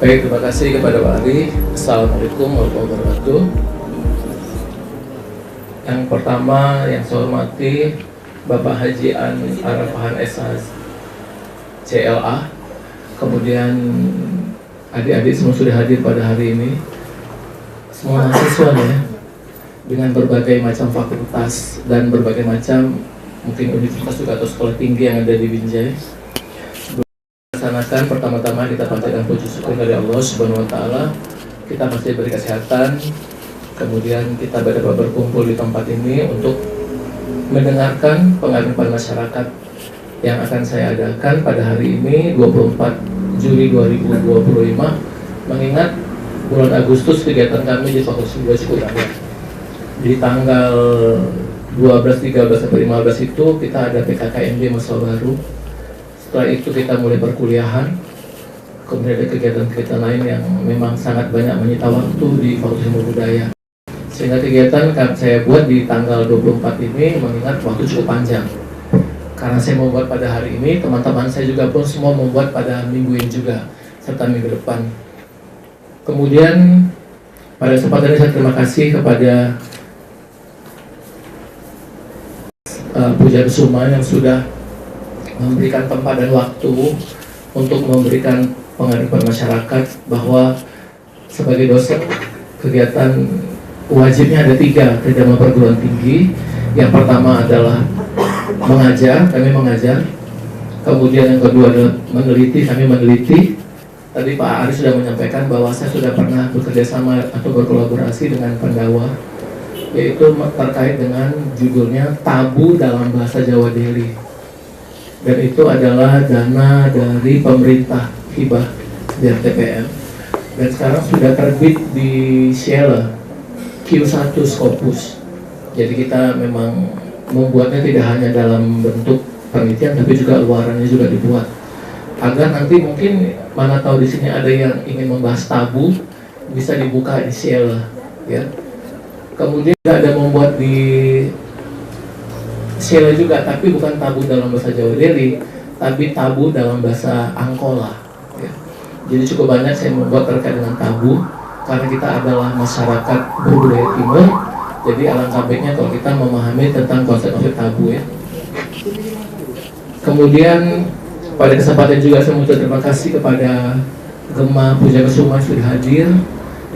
Baik, terima kasih kepada Pak Ari. Assalamualaikum warahmatullahi wabarakatuh. Yang pertama yang saya hormati Bapak Haji Arafahan SH CLA, kemudian adik-adik semua sudah hadir pada hari ini, semua mahasiswa ya, dengan berbagai macam fakultas dan berbagai macam mungkin universitas juga atau sekolah tinggi yang ada di Binjai. Laksanakan pertama-tama kita panjatkan puji syukur dari Allah Subhanahu wa taala. Kita masih diberi kesehatan. Kemudian kita dapat berkumpul di tempat ini untuk mendengarkan pengabdian masyarakat yang akan saya adakan pada hari ini 24 Juli 2025, mengingat bulan Agustus kegiatan kami di Fakultas Ilmu cukup banyak. Di tanggal 12, 13 sampai 15 itu kita ada PKKMB masa baru. Setelah itu kita mulai perkuliahan, kemudian ada kegiatan-kegiatan lain yang memang sangat banyak menyita waktu di Fakultas Ilmu Budaya. Sehingga kegiatan saya buat di tanggal 24 ini mengingat waktu cukup panjang. Karena saya membuat pada hari ini, teman-teman saya juga pun semua membuat pada minggu ini juga, serta minggu depan. Kemudian pada kesempatan ini saya terima kasih kepada Puja Kusuma yang sudah memberikan tempat dan waktu untuk memberikan pengabdian masyarakat, bahwa sebagai dosen kegiatan wajibnya ada 3 kerjasama perguruan tinggi. Yang pertama adalah mengajar, kami mengajar. Kemudian yang kedua adalah meneliti, kami meneliti. Tadi Pak Ari sudah menyampaikan bahwa saya sudah pernah bekerja sama atau berkolaborasi dengan Pandawa, yaitu terkait dengan judulnya Tabu dalam Bahasa Jawa Deli. Dan itu adalah dana dari pemerintah hibah dari TPM. Dan sekarang sudah terbit di Shell Q1 Scopus. Jadi kita memang membuatnya tidak hanya dalam bentuk penelitian, tapi juga luarannya juga dibuat. Agar nanti mungkin mana tahu di sini ada yang ingin membahas tabu, bisa dibuka di Shell, ya. Kemudian ada membuat di Shell juga, tapi bukan tabu dalam bahasa Jawa Deli, tapi tabu dalam bahasa Angkola, ya. Jadi cukup banyak saya membuat terkait dengan tabu, karena kita adalah masyarakat berbudaya timur. Jadi alangkah baiknya kalau kita memahami tentang konsep-konsep tabu, ya. Kemudian pada kesempatan juga saya mengucapkan terima kasih kepada Gema Puja Kusuma yang sudah hadir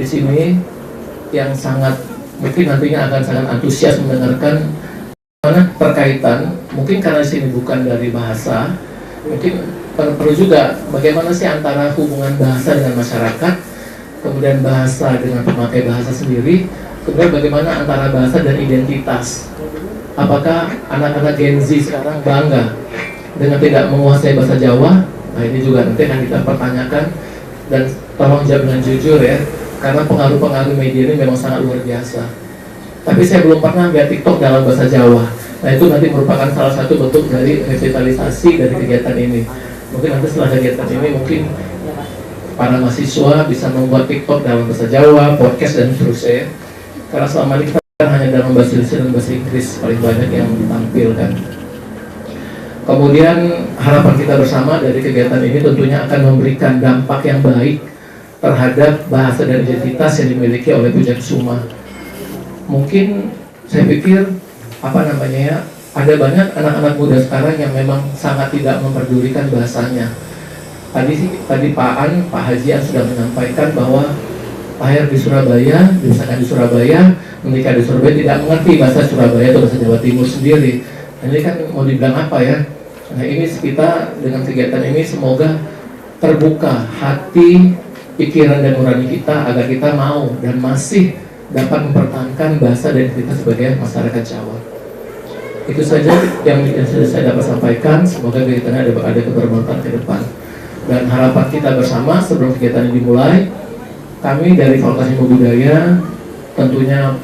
di sini, yang sangat mungkin nantinya akan sangat antusias mendengarkan mana terkaitan, mungkin karena di sini bukan dari bahasa, mungkin perlu juga bagaimana sih antara hubungan bahasa dengan masyarakat, kemudian bahasa dengan pemakai bahasa sendiri, kemudian bagaimana antara bahasa dan identitas. Apakah anak-anak Gen Z sekarang bangga dengan tidak menguasai bahasa Jawa? Nah ini juga nanti akan kita pertanyakan, dan tolong jawab dengan jujur ya, karena pengaruh-pengaruh media ini memang sangat luar biasa. Tapi saya belum pernah lihat TikTok dalam bahasa Jawa. Nah itu nanti merupakan salah satu bentuk dari revitalisasi dari kegiatan ini. Mungkin nanti setelah kegiatan ini mungkin para mahasiswa bisa membuat TikTok dalam bahasa Jawa, podcast dan seterusnya. Karena selama ini kita hanya dalam bahasa Indonesia dan bahasa Inggris paling banyak yang ditampilkan. Kemudian harapan kita bersama dari kegiatan ini tentunya akan memberikan dampak yang baik terhadap bahasa dan identitas yang dimiliki oleh Puja Kusuma. Mungkin saya pikir ada banyak anak-anak muda sekarang yang memang sangat tidak memperdulikan bahasanya. Tadi Pak Haji sudah menyampaikan bahwa lahir di Surabaya, dibesarkan di Surabaya, menikah di Surabaya, tidak mengerti bahasa Surabaya atau bahasa Jawa Timur sendiri. Nah, ini kan mau dibilang apa ya? Nah ini kita dengan kegiatan ini semoga terbuka hati, pikiran dan nurani kita agar kita mau dan masih dapat mempertahankan bahasa dan identitas sebagai masyarakat Jawa. Itu saja yang sudah saya dapat sampaikan. Semoga kegiatannya ada kebermanfaatan ke depan. Dan harapan kita bersama sebelum kegiatan ini dimulai, kami dari Fakultas Ilmu Budaya tentunya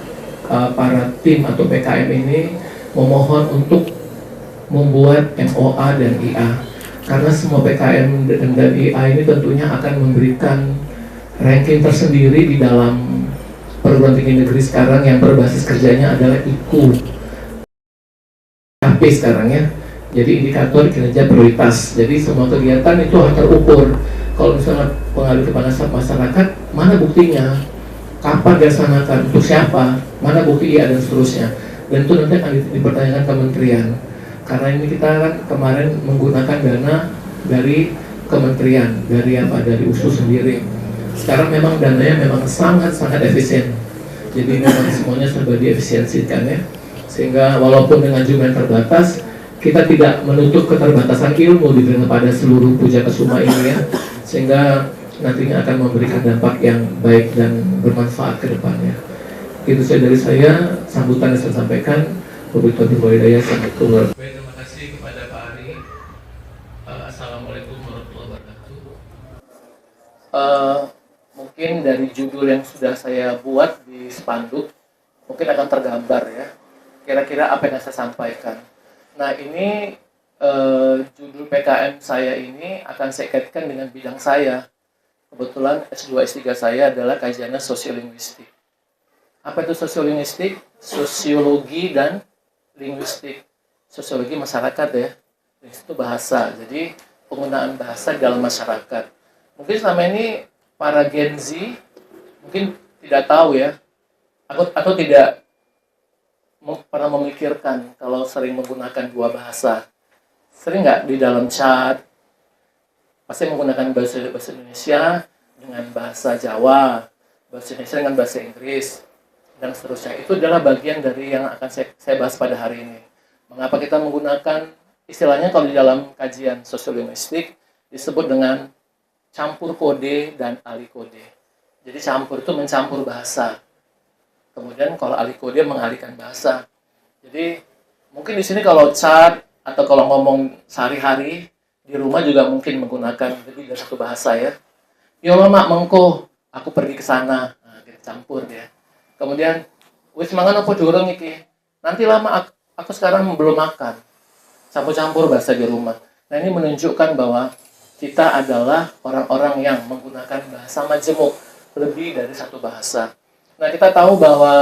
para tim atau PKM ini memohon untuk membuat MOA dan IA. Karena semua PKM dan IA ini tentunya akan memberikan ranking tersendiri di dalam perguruan tinggi negeri sekarang yang berbasis kerjanya adalah IKU KP sekarang ya. Jadi indikator kinerja prioritas. Jadi semua kegiatan itu harus terukur Kalau misalnya pengaruh kepada masyarakat, mana buktinya? Kapan dilaksanakan? Untuk siapa? Mana bukti dan seterusnya? Dan itu nanti akan dipertanyakan kementerian. Karena ini kita kan kemarin menggunakan dana dari kementerian, dari apa? Dari USU sendiri. Sekarang memang dananya memang sangat-sangat efisien. Jadi memang semuanya serba diefisiensikan ya. Sehingga walaupun dengan jumlah yang terbatas, kita tidak menutup keterbatasan ilmu diberikan pada seluruh Pujaka Suma ini ya. Sehingga nantinya akan memberikan dampak yang baik dan bermanfaat ke depannya. Itu saja dari saya, sambutan yang saya sampaikan. Wabillahi walhidayah. Assalamualaikum. Terima kasih kepada Pak Ari. Assalamualaikum warahmatullahi wabarakatuh. Mungkin dari judul yang sudah saya buat di spanduk, mungkin akan tergambar ya, kira-kira apa yang saya sampaikan. Nah ini judul PKM saya ini akan saya kaitkan dengan bidang saya. Kebetulan S2, S3 saya adalah kajiannya sosiolinguistik. Apa itu sosiolinguistik? Sosiologi dan linguistik. Sosiologi masyarakat ya, itu bahasa, jadi penggunaan bahasa dalam masyarakat. Mungkin selama ini para Gen Z mungkin tidak tahu ya, atau tidak pernah memikirkan kalau sering menggunakan dua bahasa. Sering nggak di dalam chat pasti menggunakan bahasa Indonesia dengan bahasa Jawa, bahasa Indonesia dengan bahasa Inggris, dan seterusnya. Itu adalah bagian dari yang akan saya bahas pada hari ini. Mengapa kita menggunakan istilahnya kalau di dalam kajian sosiolinguistik disebut dengan campur kode dan alih kode. Jadi campur itu mencampur bahasa. Kemudian kalau alih kode mengalihkan bahasa. Jadi mungkin di sini kalau chat atau kalau ngomong sehari-hari di rumah juga mungkin menggunakan lebih dari satu bahasa ya. Yo mama mengko, aku pergi ke sana. Nah, campur dia. Kemudian wis mangan apa durung iki? Nanti lama aku sekarang belum makan. Campur-campur bahasa di rumah. Nah, ini menunjukkan bahwa kita adalah orang-orang yang menggunakan bahasa majemuk, lebih dari satu bahasa. Nah, kita tahu bahwa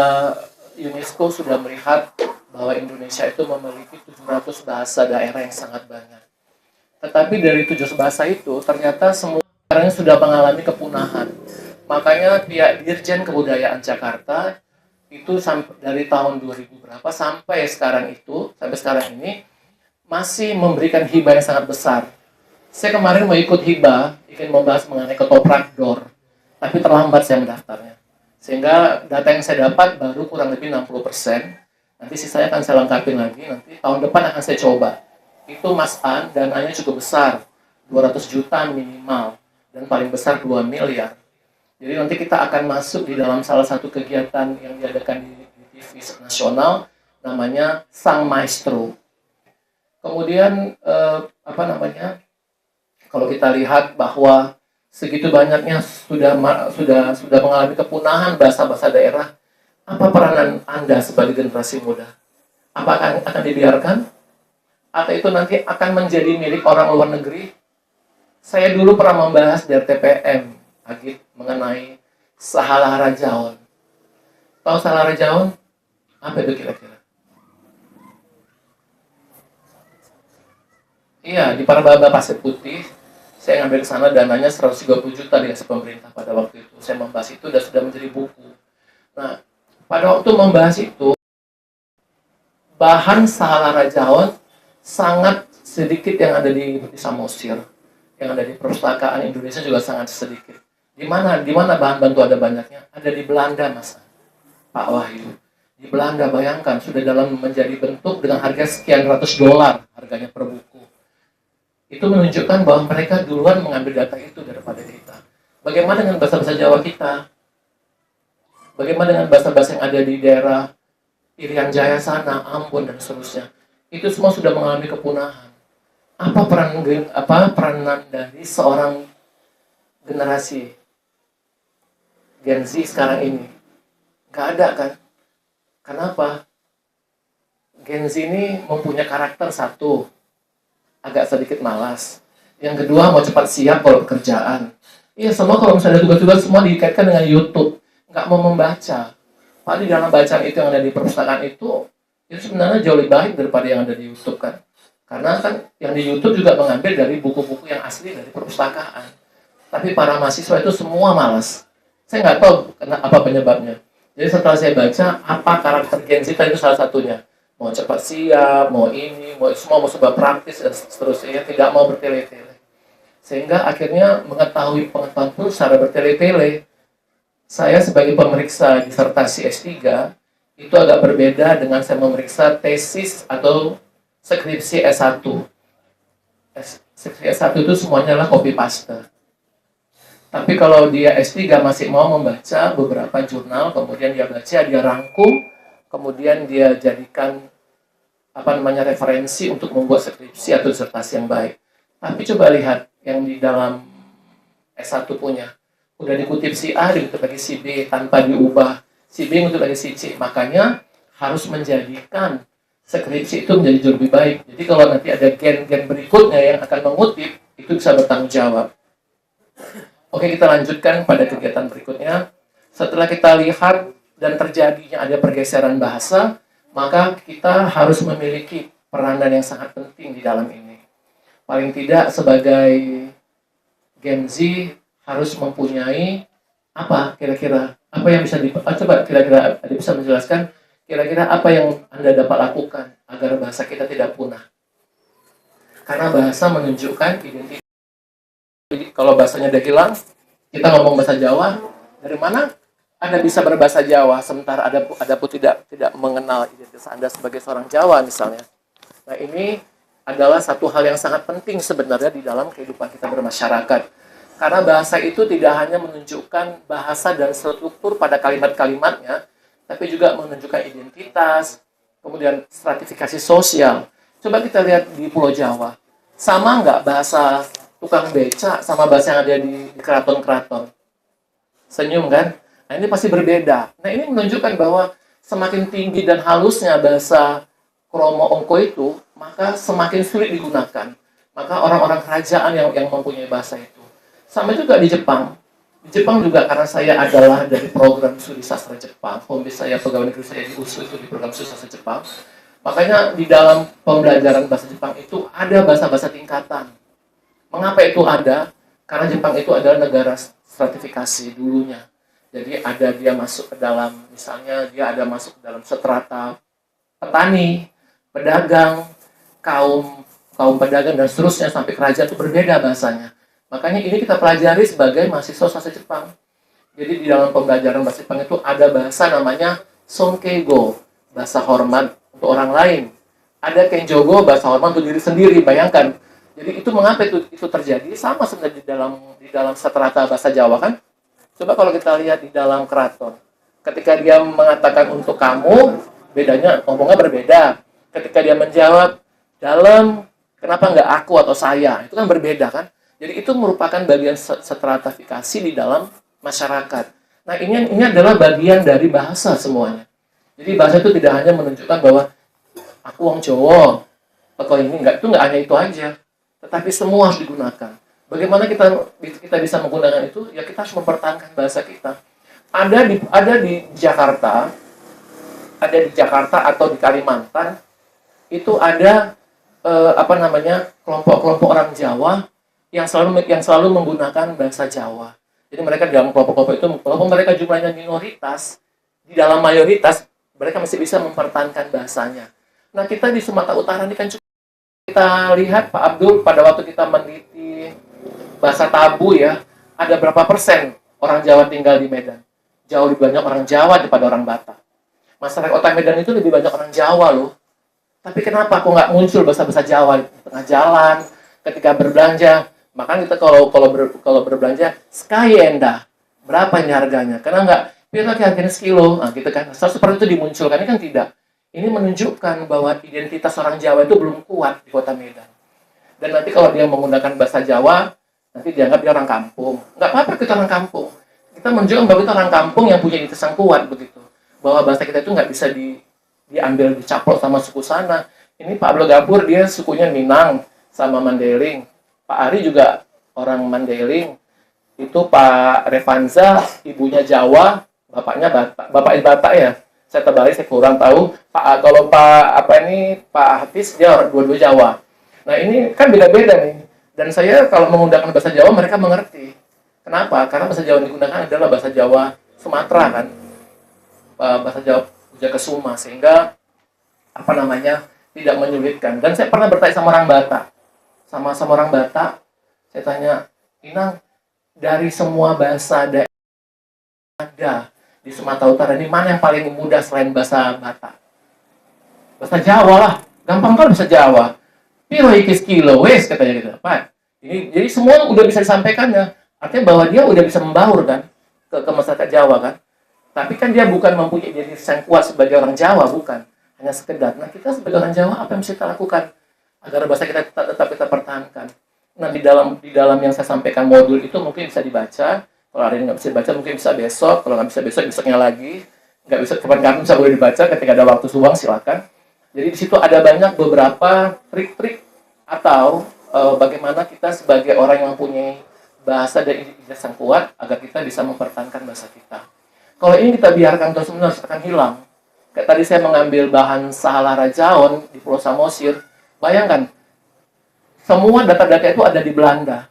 UNESCO sudah melihat bahwa Indonesia itu memiliki 700 bahasa daerah yang sangat banyak. Tetapi dari 700 bahasa itu, ternyata semua sekarang sudah mengalami kepunahan. Makanya pihak Dirjen Kebudayaan Jakarta itu dari tahun 2000 berapa sampai sekarang ini masih memberikan hibah yang sangat besar. Saya kemarin mau ikut hibah, ingin membahas mengenai ketoprak dor, tapi terlambat saya mendaftarnya. Sehingga data yang saya dapat baru kurang lebih 60%. Nanti sisanya akan saya lengkapin lagi, nanti tahun depan akan saya coba. Itu Mas An, dananya cukup besar, 200 juta minimal, dan paling besar 2 miliar. Jadi nanti kita akan masuk di dalam salah satu kegiatan yang diadakan di TV nasional, namanya Sang Maestro. Kemudian, kalau kita lihat bahwa segitu banyaknya sudah mengalami kepunahan bahasa-bahasa daerah, apa peranan Anda sebagai generasi muda? Apakah akan dibiarkan? Atau itu nanti akan menjadi milik orang luar negeri? Saya dulu pernah membahas di RTPM Agit mengenai Sahalara Jaon. Tahu Sahalara Jaon? Apa itu kira-kira? Iya, di Parababa Pasir Putih. Saya ngambil ke sana, dananya 130 juta dikasih pemerintah pada waktu itu. Saya membahas itu dan sudah menjadi buku. Nah, pada waktu membahas itu, bahan Sahalara Jaon sangat sedikit yang ada di Samosir, yang ada di perpustakaan Indonesia juga sangat sedikit. Di mana bahan bantu ada banyaknya? Ada di Belanda, Mas Pak Wahyu. Di Belanda, bayangkan sudah dalam menjadi bentuk dengan harga sekian ratus dolar harganya per buku. Itu menunjukkan bahwa mereka duluan mengambil data itu daripada kita. Bagaimana dengan bahasa-bahasa Jawa kita? Bagaimana dengan bahasa-bahasa yang ada di daerah Irian Jaya sana, Ambon dan seterusnya? Itu semua sudah mengalami kepunahan. Apa peranan dari seorang generasi Gen Z sekarang ini? Nggak ada kan? Kenapa? Gen Z ini mempunyai karakter satu, agak sedikit malas. Yang kedua, mau cepat siap kalau pekerjaan. Iya, semua kalau misalnya ada tugas-tugas semua dikaitkan dengan YouTube. Nggak mau membaca. Padahal di dalam bacaan itu yang ada di perpustakaan itu sebenarnya jauh lebih baik daripada yang ada di YouTube kan. Karena kan yang di YouTube juga mengambil dari buku-buku yang asli dari perpustakaan. Tapi para mahasiswa itu semua malas. Saya nggak tahu apa penyebabnya. Jadi setelah saya baca, apa karakter Gen Z itu salah satunya. Mau cepat siap, mau ini, semua mau coba praktis, dan seterusnya. Tidak mau bertele-tele. Sehingga akhirnya mengetahui pengetahuan pun secara bertele-tele. Saya sebagai pemeriksa disertasi S3, itu agak berbeda dengan saya memeriksa tesis atau skripsi S1. Skripsi S1 itu semuanya adalah copy paste. Tapi kalau dia S3 masih mau membaca beberapa jurnal, kemudian dia baca, dia rangkum, kemudian dia jadikan referensi untuk membuat skripsi atau disertasi yang baik. Tapi coba lihat yang di dalam S1 punya. Udah dikutip si A, dikutip lagi si B, tanpa diubah. Si B dikutip lagi si C. Makanya harus menjadikan skripsi itu menjadi jauh lebih baik. Jadi kalau nanti ada gen-gen berikutnya yang akan mengutip, itu bisa bertanggung jawab. Oke, kita lanjutkan pada kegiatan berikutnya. Setelah kita lihat dan terjadinya ada pergeseran bahasa, maka kita harus memiliki peranan yang sangat penting di dalam ini. Paling tidak sebagai Gen Z harus mempunyai apa kira-kira? Apa yang bisa coba kira-kira ada bisa menjelaskan kira-kira apa yang Anda dapat lakukan agar bahasa kita tidak punah? Karena bahasa menunjukkan identitas. Jadi kalau bahasanya udah hilang, kita ngomong bahasa Jawa, dari mana Anda bisa berbahasa Jawa sementara Anda pun tidak mengenal identitas Anda sebagai seorang Jawa misalnya. Nah, ini adalah satu hal yang sangat penting sebenarnya di dalam kehidupan kita bermasyarakat. Karena bahasa itu tidak hanya menunjukkan bahasa dan struktur pada kalimat-kalimatnya, tapi juga menunjukkan identitas, kemudian stratifikasi sosial. Coba kita lihat di Pulau Jawa. Sama nggak bahasa tukang beca sama bahasa yang ada di keraton-keraton? Senyum kan? Nah, ini pasti berbeda. Nah, ini menunjukkan bahwa semakin tinggi dan halusnya bahasa kromo ongko itu, maka semakin sulit digunakan. Maka orang-orang kerajaan yang mempunyai bahasa itu. Sama juga di Jepang. Di Jepang juga karena saya adalah dari program studi sastra Jepang, home base saya, pegawai negeri saya di USU itu di program studi sastra Jepang. Makanya di dalam pembelajaran bahasa Jepang itu ada bahasa-bahasa tingkatan. Mengapa itu ada? Karena Jepang itu adalah negara stratifikasi dulunya. Jadi ada dia masuk ke dalam, misalnya dia ada masuk ke dalam strata petani, pedagang, kaum pedagang dan seterusnya sampai kerajaan itu berbeda bahasanya. Makanya ini kita pelajari sebagai mahasiswa sastra Jepang. Jadi di dalam pembelajaran bahasa Jepang itu ada bahasa namanya Sonkeigo, bahasa hormat untuk orang lain. Ada Kenjogo, bahasa hormat untuk diri sendiri. Bayangkan. Jadi itu mengapa itu terjadi? Sama sebenarnya di dalam strata bahasa Jawa kan. Coba kalau kita lihat di dalam keraton. Ketika dia mengatakan untuk kamu, bedanya ngomongnya berbeda. Ketika dia menjawab dalam, kenapa nggak aku atau saya? Itu kan berbeda kan. Jadi itu merupakan bagian stratifikasi di dalam masyarakat. Nah, ini adalah bagian dari bahasa semuanya. Jadi bahasa itu tidak hanya menunjukkan bahwa aku wong Jawa atau ini itu nggak hanya itu aja, tetapi semua harus digunakan. Bagaimana kita bisa menggunakan itu? Ya kita harus mempertahankan bahasa kita. Ada di Jakarta atau di Kalimantan itu ada kelompok-kelompok orang Jawa yang selalu menggunakan bahasa Jawa. Jadi mereka dalam kelompok-kelompok itu, walaupun mereka jumlahnya minoritas, di dalam mayoritas mereka masih bisa mempertahankan bahasanya. Nah, kita di Sumatera Utara ini kan cukup kita lihat Pak Abdul pada waktu kita meneliti bahasa tabu ya, ada berapa persen orang Jawa tinggal di Medan? Jauh lebih banyak orang Jawa daripada orang Batak. Masyarakat Kota Medan itu lebih banyak orang Jawa loh. Tapi kenapa kok nggak muncul bahasa-bahasa Jawa di tengah jalan ketika berbelanja? Makanya kita kalau berbelanja, sekayenda, berapa ini harganya? Karena nggak, pilih harganya sekilo, nah gitu kan. Seperti itu dimunculkan, ini kan tidak. Ini menunjukkan bahwa identitas orang Jawa itu belum kuat di Kota Medan. Dan nanti kalau dia menggunakan bahasa Jawa, nanti dianggap dia orang kampung. Nggak apa-apa kita orang kampung. Kita menunjukkan bahwa kita orang kampung yang punya identitas yang kuat begitu. Bahwa bahasa kita itu nggak bisa diambil, dicaplok sama suku sana. Ini Pak Abdul Gapur, dia sukunya Minang sama Mandailing. Pak Ari juga orang Mandailing. Itu Pak Revanza, ibunya Jawa, bapaknya Batak ya. Saya terbalik, saya kurang tahu. Kalau Pak Hafiz, dia dua-dua Jawa. Nah ini kan beda-beda nih. Dan saya kalau menggunakan bahasa Jawa, mereka mengerti. Kenapa? Karena bahasa Jawa yang digunakan adalah bahasa Jawa Sumatera kan, bahasa Jawa Pujakesuma, sehingga apa namanya tidak menyulitkan. Dan saya pernah bertanya sama orang Batak, sama orang Batak, saya tanya, Inang, dari semua bahasa daerah ada di Sumatera Utara ini mana yang paling mudah selain bahasa Batak? Bahasa Jawa lah, gampang kan bahasa Jawa. Piro ikis kilo, wes katanya gitu. Pak, jadi semua udah bisa disampaikannya. Artinya bahwa dia udah bisa membaur kan ke masyarakat Jawa kan. Tapi kan dia bukan mempunyai diri yang kuat sebagai orang Jawa, bukan. Hanya sekedar. Nah, kita sebagai orang Jawa apa yang bisa kita lakukan agar bahasa kita tetap kita pertahankan? Nah, di dalam yang saya sampaikan modul itu mungkin bisa dibaca. Kalau hari ini nggak bisa dibaca, mungkin bisa besok. Kalau nggak bisa besok, besoknya lagi. Nggak bisa kapan-kapan bisa boleh dibaca. Ketika ada waktu luang, silakan. Jadi di situ ada banyak beberapa trik-trik atau bagaimana kita sebagai orang yang mempunyai bahasa dan identitas yang kuat agar kita bisa mempertahankan bahasa kita. Kalau ini kita biarkan terus-menerus akan hilang. Kayak tadi saya mengambil bahan Sahala Rajaon di Pulau Samosir. Bayangkan, semua data-data itu ada di Belanda.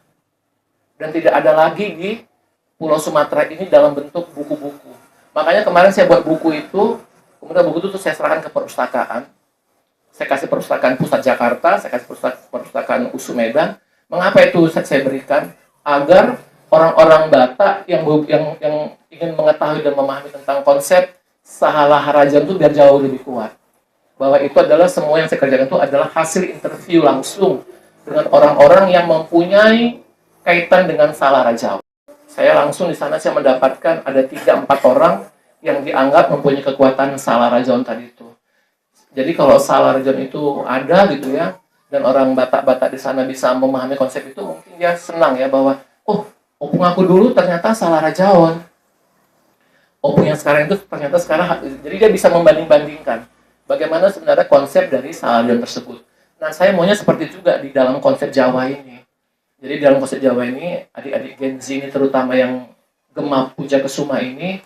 Dan tidak ada lagi di Pulau Sumatera ini dalam bentuk buku-buku. Makanya kemarin saya buat buku itu, kemudian buku itu saya serahkan ke perpustakaan. Saya kasih perpustakaan Pusat Jakarta, saya kasih perpustakaan USU Medan. Mengapa itu saya berikan? Agar orang-orang Batak yang ingin mengetahui dan memahami tentang konsep Sahala Rajaon itu biar jauh lebih kuat. Bahwa itu adalah semua yang saya kerjakan itu adalah hasil interview langsung dengan orang-orang yang mempunyai kaitan dengan Sahala Rajaon. Saya langsung di sana saya mendapatkan ada 3-4 orang yang dianggap mempunyai kekuatan Sahala Rajaon tadi itu. Jadi kalau Sahala Rajaon itu ada gitu ya, dan orang Batak-Batak di sana bisa memahami konsep itu, mungkin dia senang ya bahwa, oh, opung aku dulu ternyata Sahala Rajaon. Opung yang sekarang itu ternyata sekarang, jadi dia bisa membanding-bandingkan bagaimana sebenarnya konsep dari Sahala Rajaon tersebut. Nah, saya maunya seperti juga di dalam konsep Jawa ini. Jadi dalam konsep Jawa ini, adik-adik Gen Z ini terutama yang gemar Pujakesuma ini,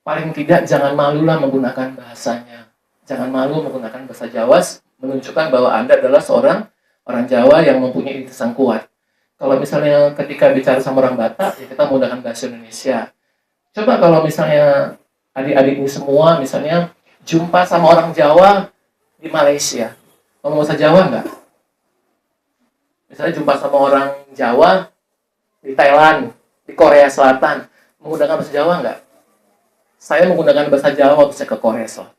paling tidak jangan malulah menggunakan bahasanya. Jangan malu menggunakan bahasa Jawa, menunjukkan bahwa Anda adalah seorang orang Jawa yang mempunyai identitas yang kuat. Kalau misalnya ketika bicara sama orang Batak, ya kita menggunakan bahasa Indonesia. Coba kalau misalnya adik-adik ini semua, misalnya jumpa sama orang Jawa di Malaysia, ngomong bahasa Jawa nggak? Misalnya jumpa sama orang Jawa di Thailand, di Korea Selatan, menggunakan bahasa Jawa nggak? Saya menggunakan bahasa Jawa waktu saya ke Korea Selatan.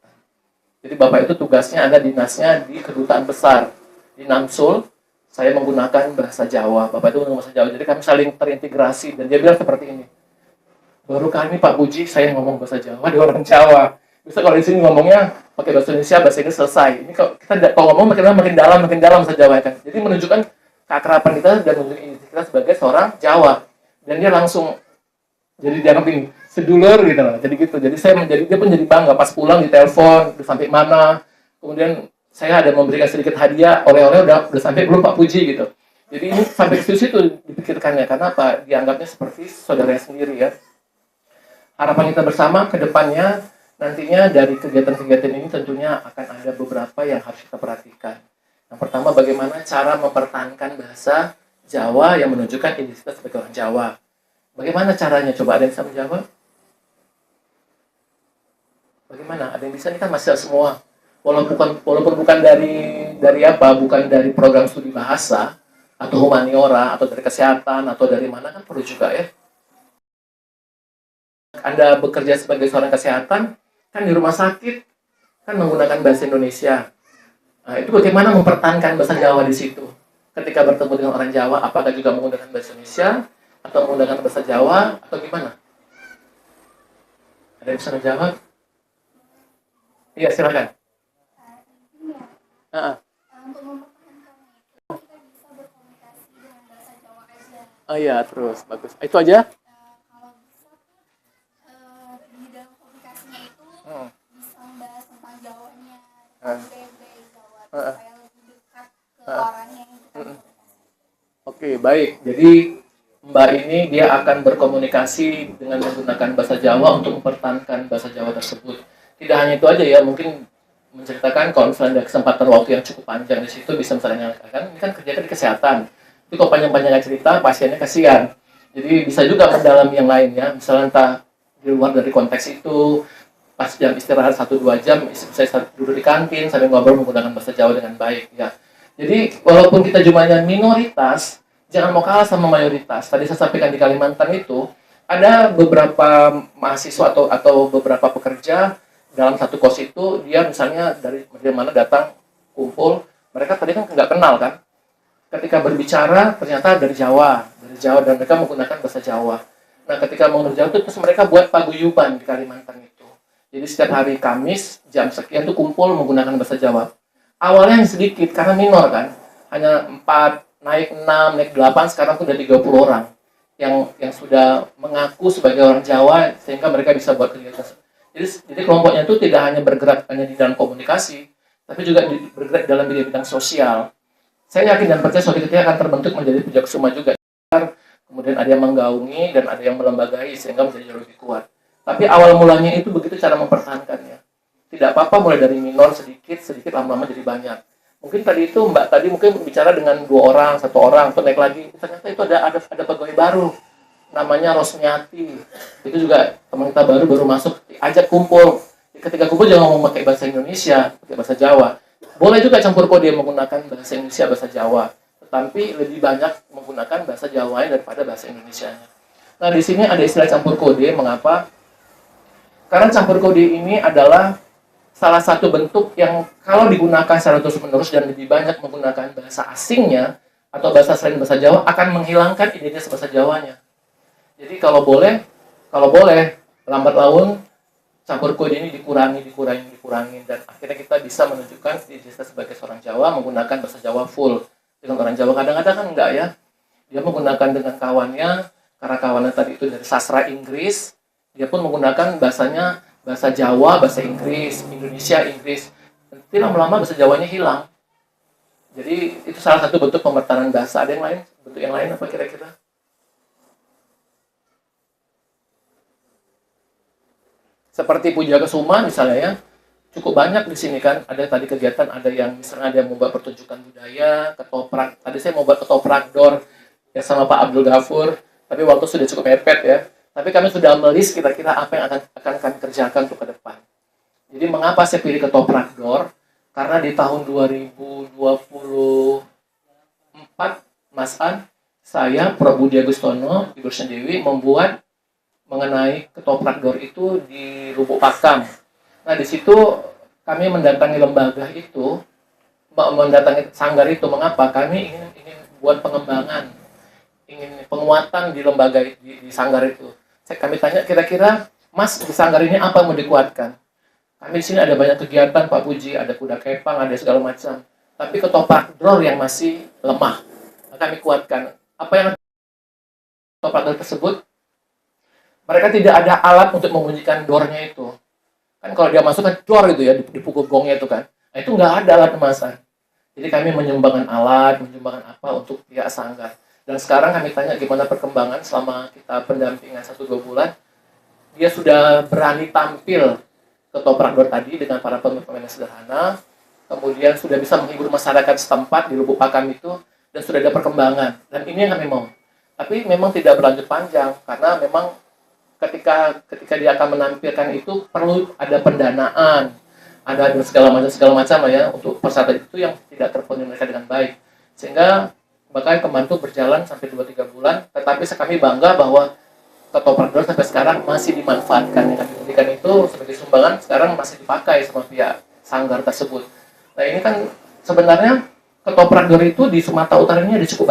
Jadi Bapak itu tugasnya ada dinasnya di kedutaan besar di Namsul. Saya menggunakan bahasa Jawa. Bapak itu menggunakan bahasa Jawa. Jadi kami saling terintegrasi. Dan dia bilang seperti ini. Baru kali ini Pak Puji saya ngomong bahasa Jawa. Dia orang Jawa. Bisa kalau di sini ngomongnya pakai bahasa Indonesia, bahasa Inggris selesai. Ini kalau kita ngomong makin dalam bahasa Jawa kan. Jadi menunjukkan keakraban kita dan menunjukkan kita sebagai seorang Jawa. Dan dia langsung jadi dianggap ini sedulur gitu loh. Jadi gitu. Jadi dia pun jadi bangga pas pulang ditelepon udah sampai mana. Kemudian saya ada memberikan sedikit hadiah, oleh-oleh udah sampai belum Pak Puji gitu. Jadi ini sampai ke situ dipikirkannya karena apa? Dianggapnya seperti saudara sendiri ya. Harapan kita bersama ke depannya nantinya dari kegiatan-kegiatan ini tentunya akan ada beberapa yang harus kita perhatikan. Yang pertama bagaimana cara mempertahankan bahasa Jawa yang menunjukkan identitas sebagai orang Jawa. Bagaimana caranya? Coba ada yang bisa menjawab? Bagaimana? Ada yang bisa? Ini kan masih semua. Walaupun bukan dari apa? Bukan dari program studi bahasa atau humaniora atau dari kesehatan atau dari mana kan perlu juga ya. Anda bekerja sebagai seorang kesehatan kan di rumah sakit kan menggunakan bahasa Indonesia. Nah, itu bagaimana mempertahankan bahasa Jawa di situ? Ketika bertemu dengan orang Jawa, apakah juga menggunakan bahasa Indonesia atau menggunakan bahasa Jawa atau gimana? Ada yang bisa menjawab? Iya, silakan. Untuk mempertahankan itu kita bisa berkomunikasi dengan bahasa Jawa aja. Oh iya, terus bagus. Itu aja? Kalau bisa di dalam komunikasinya itu bisa membahas tentang Jawanya, budaya Jawa supaya lebih dekat ke orangnya yang kita komunikasi. Oke, baik. Jadi Mbak ini dia akan berkomunikasi dengan menggunakan bahasa Jawa untuk mempertahankan bahasa Jawa tersebut. Tidak hanya itu aja ya, mungkin menceritakan kalau misalnya ada kesempatan waktu yang cukup panjang di situ bisa misalnya kan ini kan kerja di kesehatan. Tapi kalau panjang-panjang cerita pasiennya kasihan. Jadi bisa juga mendalami yang lain ya, misalnya entah di luar dari konteks itu, pas jam istirahat 1-2 jam, saya duduk di kantin sambil ngobrol menggunakan bahasa Jawa dengan baik ya. Jadi walaupun kita jumlahnya minoritas, jangan mau kalah sama mayoritas. Tadi saya sampaikan di Kalimantan itu, ada beberapa mahasiswa atau beberapa pekerja dalam satu kos itu, dia misalnya dari mana datang, kumpul, mereka tadi kan nggak kenal kan, ketika berbicara ternyata dari Jawa dan mereka menggunakan bahasa Jawa. Nah, ketika menggunakan Jawa itu terus mereka buat paguyuban di Kalimantan itu. Jadi setiap hari Kamis jam sekian tuh kumpul menggunakan bahasa Jawa. Awalnya yang sedikit karena minor kan, hanya 4, naik 6, naik 8, sekarang tuh udah 30 orang yang sudah mengaku sebagai orang Jawa sehingga mereka bisa buat kegiatan. Jadi kelompoknya itu tidak hanya bergerak hanya di dalam komunikasi, tapi juga bergerak dalam bidang sosial. Saya yakin dan percaya suatu ketika akan terbentuk menjadi pujakusuma juga. Kemudian ada yang menggaungi dan ada yang melembagai sehingga menjadi jauh lebih kuat. Tapi awal mulanya itu begitu cara mempertahankannya. Tidak apa-apa mulai dari minor sedikit lama-lama jadi banyak. Mungkin tadi itu Mbak tadi mungkin bicara dengan 2 orang, 1 orang, atau naik lagi. Ternyata itu ada pegawai baru, namanya Rosmiati. Itu juga teman kita baru masuk, ajak kumpul. Ketika kumpul jangan ngomong pakai bahasa Indonesia, pakai bahasa Jawa. Boleh juga campur kode menggunakan bahasa Indonesia, bahasa Jawa, tetapi lebih banyak menggunakan bahasa Jawa daripada bahasa Indonesia. Nah, di sini ada istilah campur kode. Mengapa? Karena campur kode ini adalah salah satu bentuk yang kalau digunakan secara terus-menerus dan lebih banyak menggunakan bahasa asingnya atau bahasa selain bahasa Jawa akan menghilangkan identitas bahasa Jawanya. Jadi kalau boleh lambat laun campur kode ini dikurangi dan akhirnya kita bisa menunjukkan identitas sebagai seorang Jawa menggunakan bahasa Jawa full. Dengan orang Jawa kadang-kadang kan enggak ya. Dia menggunakan dengan kawannya, karena kawannya tadi itu dari sastra Inggris, dia pun menggunakan bahasanya bahasa Jawa, bahasa Inggris, Indonesia, Inggris. Nanti lama-lama bahasa Jawanya hilang. Jadi itu salah satu bentuk pemertahanan bahasa. Ada yang lain? Bentuk yang lain apa kira-kira? Seperti pujakusuma misalnya ya, cukup banyak di sini kan. Ada tadi kegiatan, ada yang misalnya ada yang membuat pertunjukan budaya, ketoprak. Tadi saya mau buat ketoprak door ya sama Pak Abdul Ghafur, tapi waktu sudah cukup mepet ya. Tapi kami sudah melis kira-kira apa yang akan kami kerjakan untuk ke depan. Jadi mengapa saya pilih ketoprak door? Karena di tahun 2024, Mas An, saya, Prof. Budi Agustono, Ibu Sendewi membuat mengenai ketoprak door itu di Lubuk Pakam. Nah, di situ kami mendatangi lembaga itu, mendatangi sanggar itu. Mengapa? Kami ingin buat pengembangan, ingin penguatan di lembaga di sanggar itu. Kami tanya kira-kira, Mas di sanggar ini apa yang mau dikuatkan? Kami di sini ada banyak kegiatan Pak Puji, ada kuda kepang, ada segala macam. Tapi ketoprak door yang masih lemah. Nah, kami kuatkan. Apa yang ketoprak door tersebut? Mereka tidak ada alat untuk membunyikan doornya itu. Kan kalau dia masuk kan door gitu ya, dipukul gongnya itu kan. Nah, itu nggak ada alat pemasan. Jadi kami menyumbangkan alat, menyumbangkan apa untuk pihak sanggar. Dan sekarang kami tanya gimana perkembangan selama kita pendampingan 1-2 bulan. Dia sudah berani tampil ketoprak door tadi dengan para pemain sederhana. Kemudian sudah bisa menghibur masyarakat setempat di Lubuk Pakam itu. Dan sudah ada perkembangan. Dan ini yang kami mau. Tapi memang tidak berlanjut panjang. Karena memang ketika dia akan menampilkan itu perlu ada pendanaan, ada segala macam lah ya untuk persyaratan itu yang tidak terpenuhi mereka dengan baik, sehingga bahkan kemarin itu berjalan sampai 2-3 bulan. Tetapi kami bangga bahwa ketoprak door sampai sekarang masih dimanfaatkan. Yang kami berikan itu sebagai sumbangan sekarang masih dipakai sama pihak sanggar tersebut. Nah, ini kan sebenarnya ketoprak door itu di Sumatera Utara ini ada cukup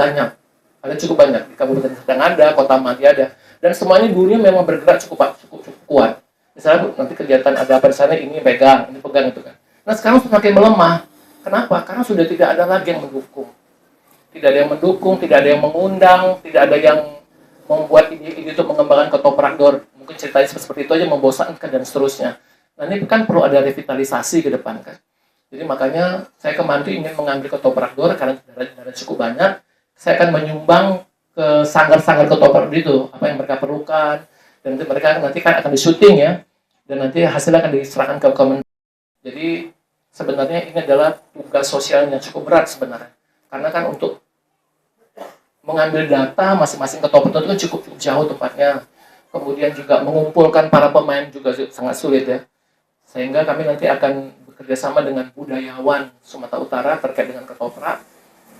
banyak di Kabupaten Serang ada, Kota Mati ada. Dan semuanya dulunya memang bergerak cukup kuat. Misalnya nanti kegiatan ada apa di sana, ini pegang itu kan. Nah, sekarang semakin melemah. Kenapa? Karena sudah tidak ada lagi yang mendukung. Tidak ada yang mendukung, tidak ada yang mengundang, tidak ada yang membuat ide untuk mengembangkan ketoprak door. Mungkin ceritanya seperti itu aja membosankan dan seterusnya. Nah, ini kan perlu ada revitalisasi ke depan kan. Jadi makanya saya kemarin ingin mengambil ketoprak door karena darah cukup banyak. Saya akan menyumbang ke sanggar-sanggar ketoprak itu apa yang mereka perlukan, dan nanti mereka akan di-syuting ya, dan nanti hasilnya akan diserahkan ke Kementerian. Jadi sebenarnya ini adalah tugas sosial yang cukup berat sebenarnya, karena kan untuk mengambil data masing-masing ketoprak itu kan cukup jauh tempatnya. Kemudian juga mengumpulkan para pemain juga sangat sulit ya. Sehingga kami nanti akan bekerja sama dengan budayawan Sumatera Utara terkait dengan ketoprak.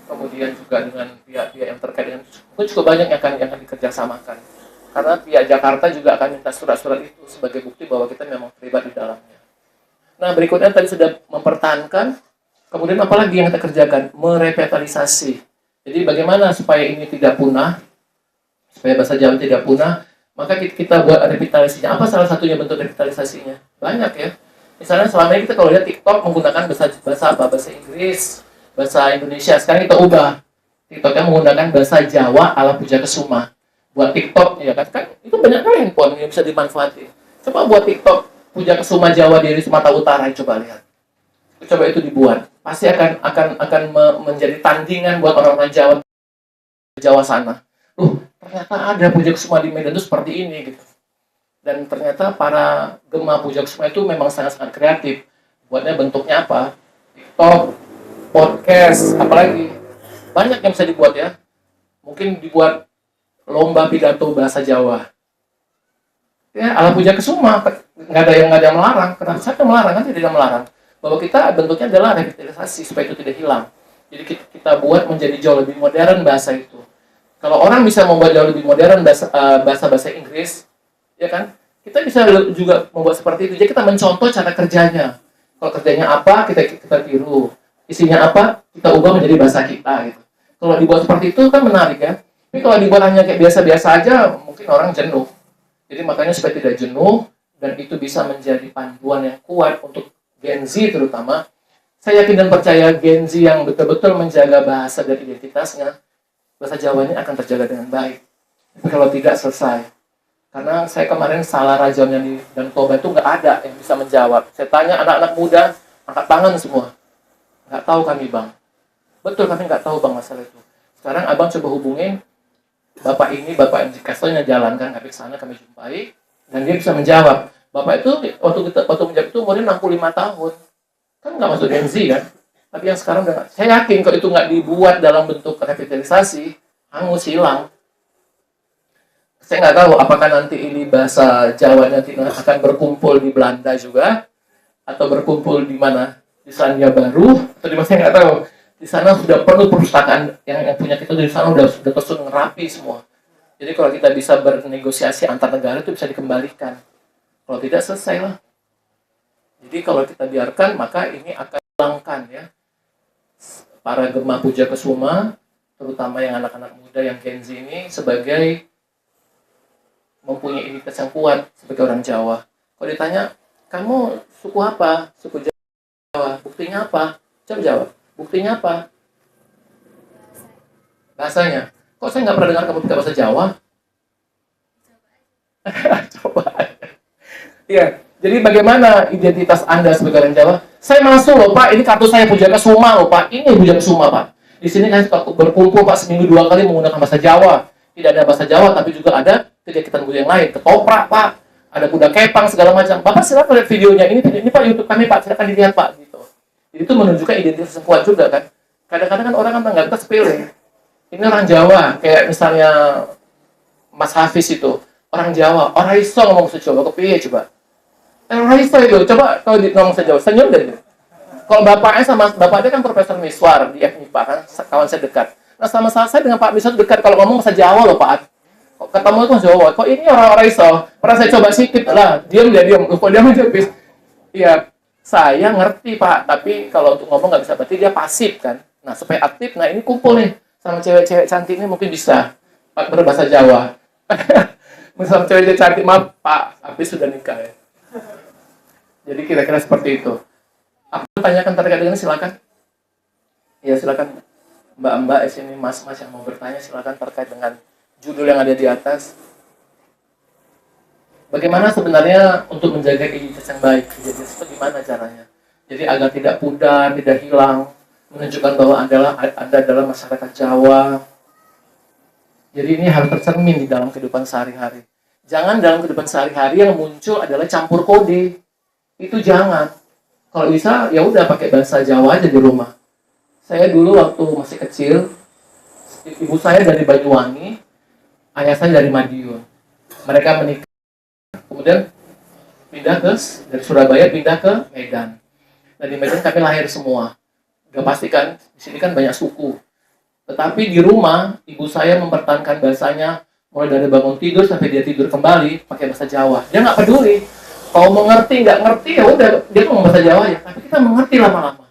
Kemudian juga dengan pihak-pihak yang terkait dengan mungkin cukup banyak yang akan dikerjasamakan. Karena pihak Jakarta juga akan minta surat-surat itu sebagai bukti bahwa kita memang terlibat di dalamnya. Nah, berikutnya tadi sudah mempertahankan. Kemudian apalagi yang kita kerjakan? Merevitalisasi. Jadi bagaimana supaya ini tidak punah, supaya bahasa Jawa tidak punah, maka kita buat revitalisasinya. Apa salah satunya bentuk revitalisasinya? Banyak ya. Misalnya selama ini kita kalau lihat TikTok menggunakan bahasa apa? Bahasa Inggris, bahasa Indonesia. Sekarang kita ubah. TikToknya menggunakan bahasa Jawa ala Pujakesuma. Buat TikTok, ya kan itu banyak kan handphone yang bisa dimanfaatkan. Coba buat TikTok Pujakesuma Jawa dari Sumatera Utara, coba lihat. Coba itu dibuat. Pasti akan menjadi tandingan buat orang-orang Jawa sana. Ternyata ada Pujakesuma di Medan itu seperti ini gitu. Dan ternyata para gema Pujakesuma itu memang sangat-sangat kreatif. Buatnya bentuknya apa? TikTok, podcast, apalagi banyak yang bisa dibuat ya. Mungkin dibuat lomba pidato bahasa Jawa. Ya, ala Pujakesuma, nggak ada yang melarang. Kenapa saya melarang? Kan tidak melarang. Bahwa kita bentuknya adalah revitalisasi supaya itu tidak hilang. Jadi kita buat menjadi jauh lebih modern bahasa itu. Kalau orang bisa membuat jauh lebih modern bahasa Inggris, ya kan? Kita bisa juga membuat seperti itu. Jadi kita mencontoh cara kerjanya. Kalau kerjanya apa, kita tiru. Isinya apa, kita ubah menjadi bahasa kita. Gitu. Kalau dibuat seperti itu kan menarik ya. Tapi kalau dibuat hanya kayak biasa-biasa aja, mungkin orang jenuh. Jadi makanya supaya tidak jenuh dan itu bisa menjadi panduan yang kuat untuk Gen Z terutama. Saya yakin dan percaya Gen Z yang betul-betul menjaga bahasa dan identitasnya, bahasa Jawanya akan terjaga dengan baik. Tapi kalau tidak, selesai. Karena saya kemarin salah rajamnya di dan Toba itu nggak ada yang bisa menjawab. Saya tanya anak-anak muda, angkat tangan semua. Nggak tahu kami bang. Betul kami nggak tahu bang masalah itu. Sekarang abang coba hubungin bapak ini, bapak yang kastelnya jalankan kami ke sana, kami jumpai, dan dia bisa menjawab. Bapak itu waktu menjawab itu umurnya 65 tahun. Kan nggak masuk Gen Z kan? Tapi yang sekarang udah saya yakin kalau itu nggak dibuat dalam bentuk revitalisasi, hangus hilang. Saya nggak tahu apakah nanti ini bahasa Jawanya akan berkumpul di Belanda juga, atau berkumpul di mana? Di Selandia Baru, atau di mana saya nggak tahu. Di sana sudah perlu perpustakaan yang punya kita di sana sudah tersusun rapi semua. Jadi kalau kita bisa bernegosiasi antar negara itu bisa dikembalikan. Kalau tidak, selesai lah. Jadi kalau kita biarkan, maka ini akan hilangkan ya. Para gema Pujakesuma, terutama yang anak-anak muda yang Gen Z ini, sebagai mempunyai identitas yang kuat sebagai orang Jawa. Kalau ditanya, kamu suku apa? Suku Jawa. Buktinya apa? Coba jawab. Buktinya apa? Bahasanya. Kok saya nggak pernah dengar kamu bicara bahasa Jawa? Coba. Iya. Jadi bagaimana identitas Anda sebagai orang Jawa? Saya masuk loh Pak, ini kartu saya Pujakesuma loh Pak. Ini Pujakesuma Pak. Di sini kan berkumpul Pak seminggu 2 kali menggunakan bahasa Jawa. Tidak ada bahasa Jawa, tapi juga ada kegiatan budaya yang lain. Ketoprak Pak, ada kuda kepang segala macam. Bapak silakan lihat videonya. Ini Pak YouTube kami Pak, silakan dilihat Pak. Gitu. Jadi itu menunjukkan identitas yang kuat juga kan. Kadang-kadang kan orang kan nggak bisa sepele. Ini orang Jawa, kayak misalnya Mas Hafiz itu orang Jawa, orang iso ngomong bahasa Jawa, kepiye coba? Orang iso itu, coba kalau ngomong bahasa Jawa, senyum deh. Kalau bapaknya kan Profesor Miswar di FMIPA kan, kawan saya dekat. Nah sama saya dengan Pak Miswar dekat kalau ngomong bahasa Jawa loh Pak. Kok ketemu itu Jawa, kok ini orang-orang iso? Pernah saya coba sikit lah, diam, kok diam aja bis. Iya, saya ngerti Pak, tapi kalau untuk ngomong nggak bisa, berarti dia pasif kan. Nah supaya aktif, nah ini kumpul nih sama cewek-cewek cantik ini mungkin bisa berbahasa Jawa. Misalnya cewek-cewek cantik, maaf Pak, habis sudah nikah ya. Jadi kira-kira seperti itu. Apa tanyakan terkait dengan silakan. Ya silakan Mbak-mbak di sini, Mas-mas yang mau bertanya silakan terkait dengan judul yang ada di atas. Bagaimana sebenarnya untuk menjaga identitas yang baik? Identitas itu gimana caranya? Jadi agar tidak pudar, tidak hilang, menunjukkan bahwa Anda adalah masyarakat Jawa. Jadi ini harus tercermin di dalam kehidupan sehari-hari. Jangan dalam kehidupan sehari-hari yang muncul adalah campur kode. Itu jangan. Kalau bisa, ya udah pakai bahasa Jawa aja di rumah. Saya dulu waktu masih kecil, Ibu saya dari Banyuwangi, ayah saya dari Madiun. Mereka menikah, kemudian pindah dari Surabaya pindah ke Medan. Nah di Medan kami lahir semua. Gak pasti kan, di sini kan banyak suku. Tetapi di rumah, ibu saya mempertahankan bahasanya mulai dari bangun tidur sampai dia tidur kembali pakai bahasa Jawa. Dia nggak peduli. Kalau mengerti, nggak ngerti ya udah dia ngomong bahasa Jawa ya. Tapi kita mengerti lama-lama.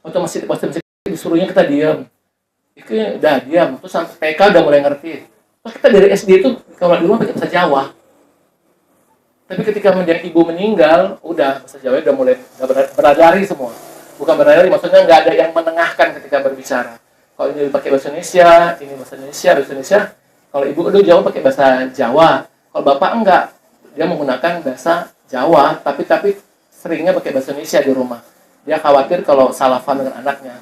Waktu masih disuruhnya kita diam. Itu udah diam. Terus sampai TK udah mulai ngerti. Terus kita dari SD itu kalau di rumah pakai bahasa Jawa. Tapi ketika mendiang ibu meninggal, udah bahasa Jawa udah mulai beradari semua. Bukan beradari, maksudnya nggak ada yang menengahkan ketika berbicara. Kalau ini pakai bahasa Indonesia, ini bahasa Indonesia. Kalau ibu udah Jawa pakai bahasa Jawa. Kalau bapak enggak, dia menggunakan bahasa Jawa, tapi seringnya pakai bahasa Indonesia di rumah. Dia khawatir kalau salah paham dengan anaknya.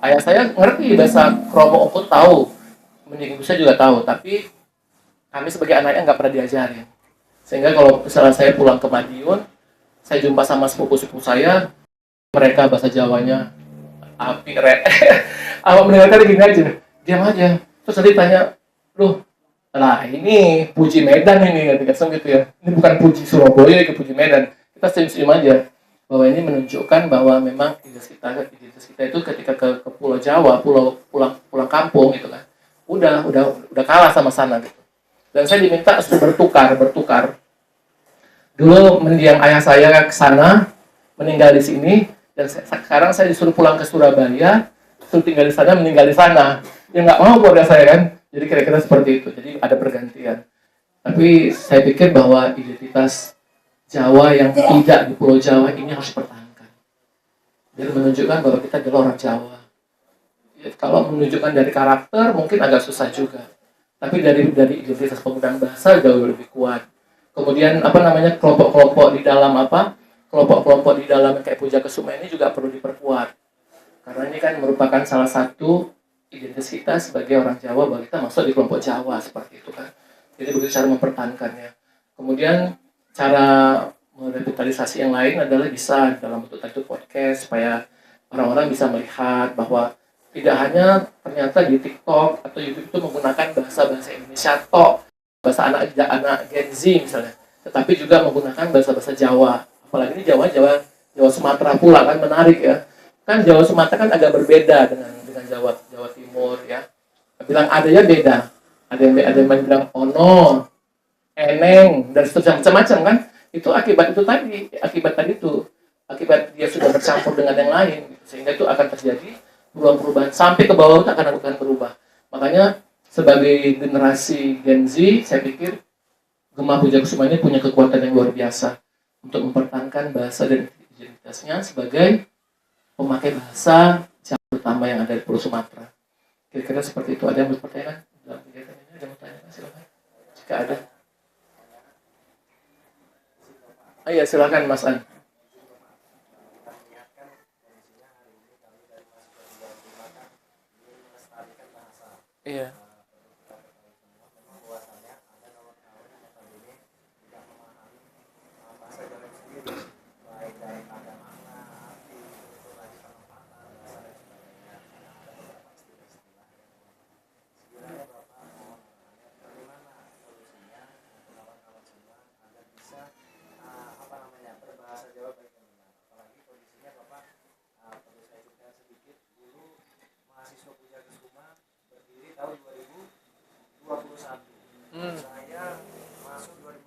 Ayah saya ngerti bahasa Kromo Okut tahu, mendiang ibu saya juga tahu, tapi kami sebagai anaknya nggak pernah diajarin. Sehingga kalau misalnya saya pulang ke Madiun, saya jumpa sama sepupu-sepupu saya, mereka bahasa Jawanya api re. Awak mendengarkan gini aja, diam aja. Terus nanti tanya, loh, lah ini puji Medan ini, gitu ya. Ini bukan puji Surabaya, ini puji Medan. Kita senyum-senyum aja bahwa ini menunjukkan bahwa memang identitas kita itu ketika ke Pulau Jawa, pulang kampung gitu kan, udah kalah sama sana gitu. Dan saya diminta bertukar. Dulu mendiang ayah saya ke sana, meninggal di sini. Dan sekarang saya disuruh pulang ke Surabaya, disuruh tinggal di sana, meninggal di sana. Ya nggak mau keluarga saya kan. Jadi kira-kira seperti itu. Jadi ada pergantian. Tapi saya pikir bahwa identitas Jawa yang tidak di Pulau Jawa ini harus dipertahankan. Jadi menunjukkan bahwa kita adalah orang Jawa. Ya, kalau menunjukkan dari karakter mungkin agak susah juga. Tapi dari identitas penggunaan bahasa jauh lebih kuat. Kemudian kelompok-kelompok di dalam kelompok-kelompok di dalam kayak Puja Kesuma ini juga perlu diperkuat. Karena ini kan merupakan salah satu identitas kita sebagai orang Jawa, bahwa kita masuk di kelompok Jawa seperti itu kan. Jadi begitu cara mempertahankannya. Kemudian cara merevitalisasi yang lain adalah bisa dalam bentuk podcast supaya orang-orang bisa melihat bahwa tidak hanya ternyata di TikTok atau YouTube itu menggunakan bahasa Indonesia bahasa anak Gen Z misalnya, tetapi juga menggunakan bahasa Jawa. Apalagi ini Jawa Sumatera pula kan menarik ya. Kan Jawa Sumatera kan agak berbeda dengan Jawa Timur ya. Bilang adanya beda. Ada yang bilang ono, eneng dan seterusnya macam-macam kan. Itu akibat dia sudah bercampur dengan yang lain, sehingga itu akan terjadi perubahan sampai ke bawah itu akan berubah. Makanya sebagai generasi Gen Z, saya pikir Gema Puja Kesuma ini punya kekuatan yang luar biasa untuk mempertahankan bahasa dan identitasnya sebagai pemakai bahasa Jawa utama yang ada di Pulau Sumatera. Kira-kira seperti itu. Ada yang berpertanyaan dalam kegiatan ini? Ada yang bertanya? Silakan. Jika ada. Iya, silakan Mas An. Iya. Saya masuk 2018.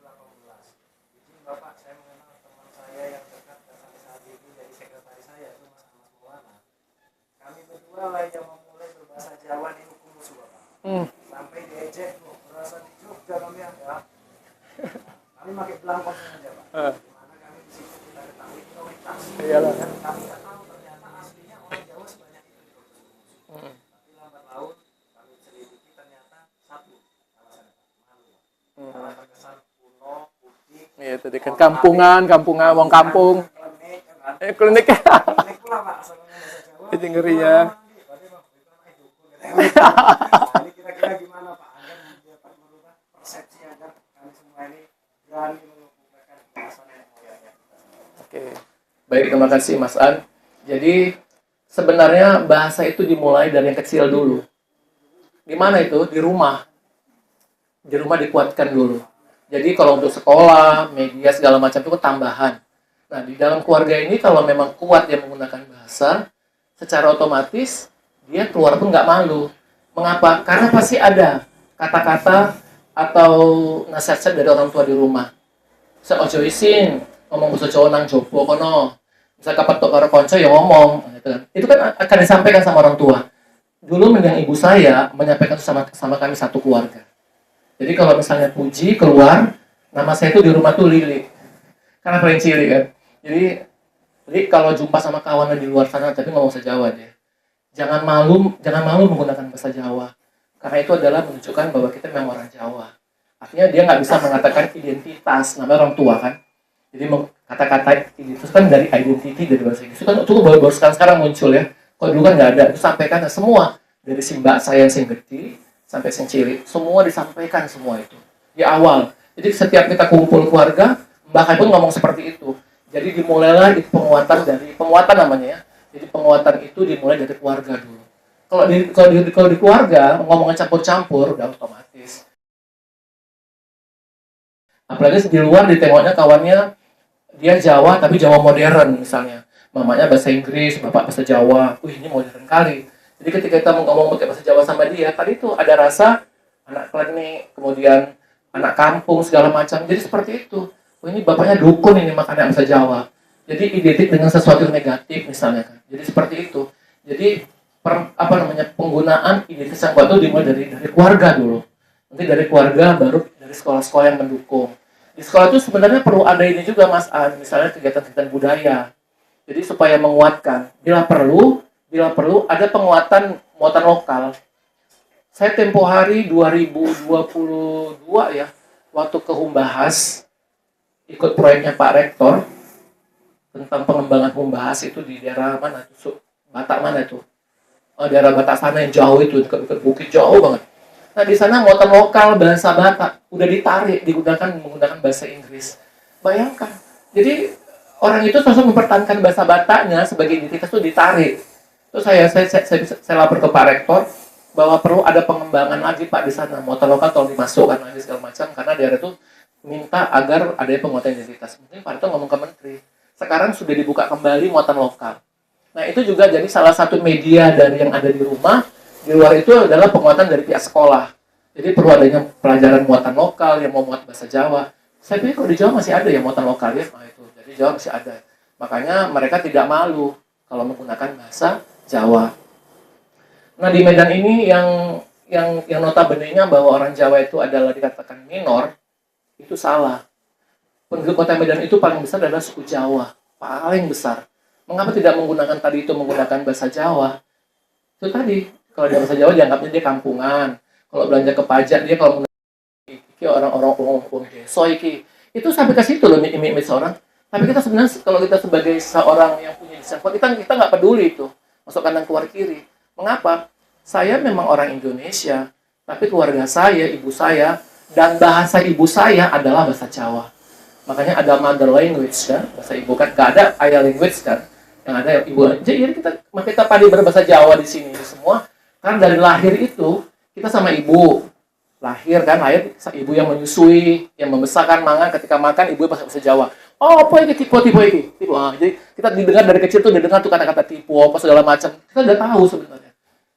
Izin Bapak, saya mengenal teman saya yang dekat dan sampai saat ini jadi sekretaris saya, itu Mas Ahmad Maulana. Kami berdua lah yang memulai berbahasa Jawa di hukum musuh Bapak. Sampai diejek, berasa di Jogja kami ada. Kami pakai belangkon saja Pak. Dimana kami di situ kita ketahui prioritas. Iyalah. Dan kami tak tahu ternyata aslinya orang Jawa sebanyak itu di hukum musuh. Tapi lambat laun kami selidiki ternyata satu. Karena terkesan kuno, putih. Iya, tadi kan kampungan, wong kampung. Klinik. Klinik pula Pak, asalnya bahasa Jawa. Itu ngerinya. Jadi kira-kira gimana Pak agar dapat merubah persepsi agar kami semua ini berani menggunakan bahasa nenek moyangnya. Oke. Baik, terima kasih Mas An. Jadi sebenarnya bahasa itu dimulai dari yang kecil dulu. Di mana itu? Di rumah. Di rumah dikuatkan dulu. Jadi kalau untuk sekolah, media segala macam itu tambahan. Nah, di dalam keluarga ini kalau memang kuat dia menggunakan bahasa, secara otomatis dia keluar pun nggak malu. Mengapa? Karena pasti ada kata-kata atau nasihat dari orang tua di rumah. Saya ojo isin, ngomong bahasa Jawa nang jopo kono. Misal kapan tok karo konco ya ngomong, gitu kan. Itu kan akan disampaikan sama orang tua. Dulu mendiang ibu saya menyampaikan itu sama kami satu keluarga. Jadi kalau misalnya Puji keluar, nama saya itu di rumah tuh Lili. Karena paling cilik kan. Jadi kalau jumpa sama kawan di luar sana tapi ngomong bahasa Jawa dia. Jangan malu menggunakan bahasa Jawa. Karena itu adalah menunjukkan bahwa kita memang orang Jawa. Artinya dia nggak bisa mengatakan identitas, namanya orang tua kan. Jadi kata-kata identitas kan dari identity dari bahasa Inggris. Itu kan itu baru sekarang muncul ya. Kalau dulu kan nggak ada, itu sampaikan semua. Dari si mbak saya yang gede sampai sing cilik, semua disampaikan semua itu. Di awal. Jadi setiap kita kumpul keluarga, Mbak Kai pun ngomong seperti itu. Jadi dimulailah penguatan namanya ya. Jadi penguatan itu dimulai dari keluarga dulu. Kalau di keluarga ngomongnya campur-campur udah otomatis. Apalagi di luar ditengoknya kawannya dia Jawa tapi Jawa modern misalnya. Mamanya bahasa Inggris, bapak bahasa Jawa. Wih, ini modern kali. Jadi ketika kita ngomong pakai bahasa Jawa sama dia, tadi itu ada rasa anak klinik, kemudian anak kampung segala macam. Jadi seperti itu. Oh, ini bapaknya dukun ini makanya bahasa Jawa. Jadi identik dengan sesuatu yang negatif misalnya kan. Jadi seperti itu. Jadi penggunaan identitas yang baru dimulai dari keluarga dulu. Nanti dari keluarga baru dari sekolah-sekolah yang mendukung. Di sekolah itu sebenarnya perlu ada ini juga Mas An, misalnya kegiatan-kegiatan budaya. Jadi supaya menguatkan. Bila perlu ada penguatan lokal. Saya tempo hari 2022 ya, waktu ke Humbahas, ikut proyeknya Pak Rektor tentang pengembangan Humbahas itu di daerah mana itu? Batak mana itu? Oh, daerah Batak sana yang jauh itu, dekat bukit jauh banget. Nah, di sana muatan lokal bahasa Batak udah menggunakan bahasa Inggris. Bayangkan. Jadi orang itu selalu mempertahankan bahasa Bataknya sebagai identitas itu ditarik. Terus saya lapor ke Pak Rektor bahwa perlu ada pengembangan lagi Pak di sana. Muatan lokal tolong dimasukkan lagi segala macam karena daerah itu minta agar adanya penguatan identitas. Mungkin Pak Rektor ngomong ke Menteri. Sekarang sudah dibuka kembali muatan lokal. Nah, itu juga jadi salah satu media dari yang ada di rumah. Di luar itu adalah penguatan dari pihak sekolah. Jadi perlu adanya pelajaran muatan lokal yang mau muat bahasa Jawa. Saya pikir kalau di Jawa masih ada ya muatan lokal ya. Nah, itu. Jadi Jawa masih ada. Makanya mereka tidak malu kalau menggunakan bahasa Jawa. Nah, di Medan ini yang notabene-nya bahwa orang Jawa itu adalah dikatakan minor, itu salah. Penduduk kota Medan itu paling besar adalah suku Jawa, paling besar. Mengapa tidak menggunakan bahasa Jawa? Itu tadi, kalau dia bahasa Jawa dianggapnya dia kampungan. Kalau belanja ke pajak dia kalau menggunakan orang-orang desa iki. Itu sampai ke situ loh image seorang. Tapi kita sebenarnya kalau kita sebagai seorang yang punya desain, kita nggak peduli itu. Masuk kanan keluar kiri. Mengapa? Saya memang orang Indonesia, tapi keluarga saya, ibu saya, dan bahasa ibu saya adalah bahasa Jawa. Makanya ada mother language kan, bahasa ibu kan, nggak ada ayah language kan, yang ada ibu. Jadi kita padi berbahasa Jawa di sini semua, kan dari lahir itu kita sama ibu, lahir ibu yang menyusui, yang membesarkan mangan, ketika makan ibu bahasa Jawa. Oh, apa ini tipu. Jadi kita didengar dari kecil tuh didengar tuh kata-kata tipu apa segala macam. Kita udah tahu sebenarnya.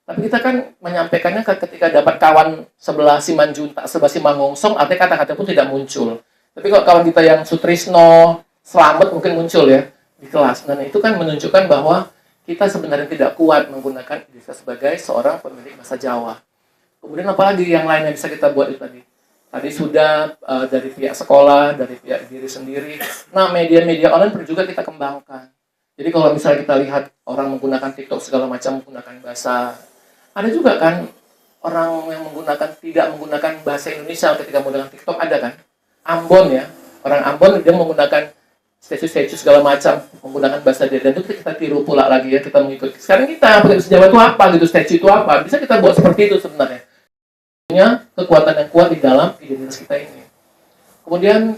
Tapi kita kan menyampaikannya ketika dapat kawan sebelah Simanjuntak, sebelah Simangongsong, artinya kata-kata pun tidak muncul. Tapi kalau kawan kita yang Sutrisno, Slamet mungkin muncul ya di kelas. Dan itu kan menunjukkan bahwa kita sebenarnya tidak kuat menggunakan identitas sebagai seorang pemilik bahasa Jawa. Kemudian apalagi yang lain yang bisa kita buat itu tadi? Tadi sudah dari pihak sekolah, dari pihak diri sendiri. Nah, media-media online perlu juga kita kembangkan. Jadi kalau misalnya kita lihat orang menggunakan TikTok segala macam menggunakan bahasa, ada juga kan orang yang tidak menggunakan bahasa Indonesia ketika menggunakan TikTok, ada kan? Ambon ya, orang Ambon dia menggunakan statue segala macam menggunakan bahasa dia, dan itu kita tiru pula lagi ya, kita mengikuti. Sekarang kita pakai bahasa Jawa itu apa gitu, statue itu apa, bisa kita buat seperti itu sebenarnya. Punya kekuatan yang kuat di dalam identitas kita ini. Kemudian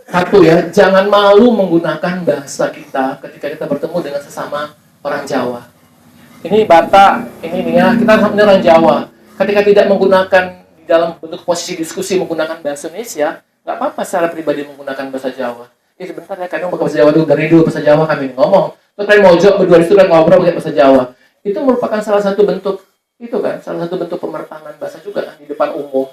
satu ya, jangan malu menggunakan bahasa kita ketika kita bertemu dengan sesama orang Jawa. Ini Batak, ini ya, kita sebenarnya orang Jawa. Ketika tidak menggunakan di dalam bentuk posisi diskusi menggunakan bahasa Indonesia, nggak apa-apa secara pribadi menggunakan bahasa Jawa. Sebentar ya, kadang pakai bahasa Jawa dulu, dari dulu bahasa Jawa kami ngomong. Terus kalian mojok berdua di situ kan ngobrol pakai bahasa Jawa. Itu merupakan salah satu bentuk, itu kan, salah satu bentuk pemertahanan bahasa juga kan, di depan umum.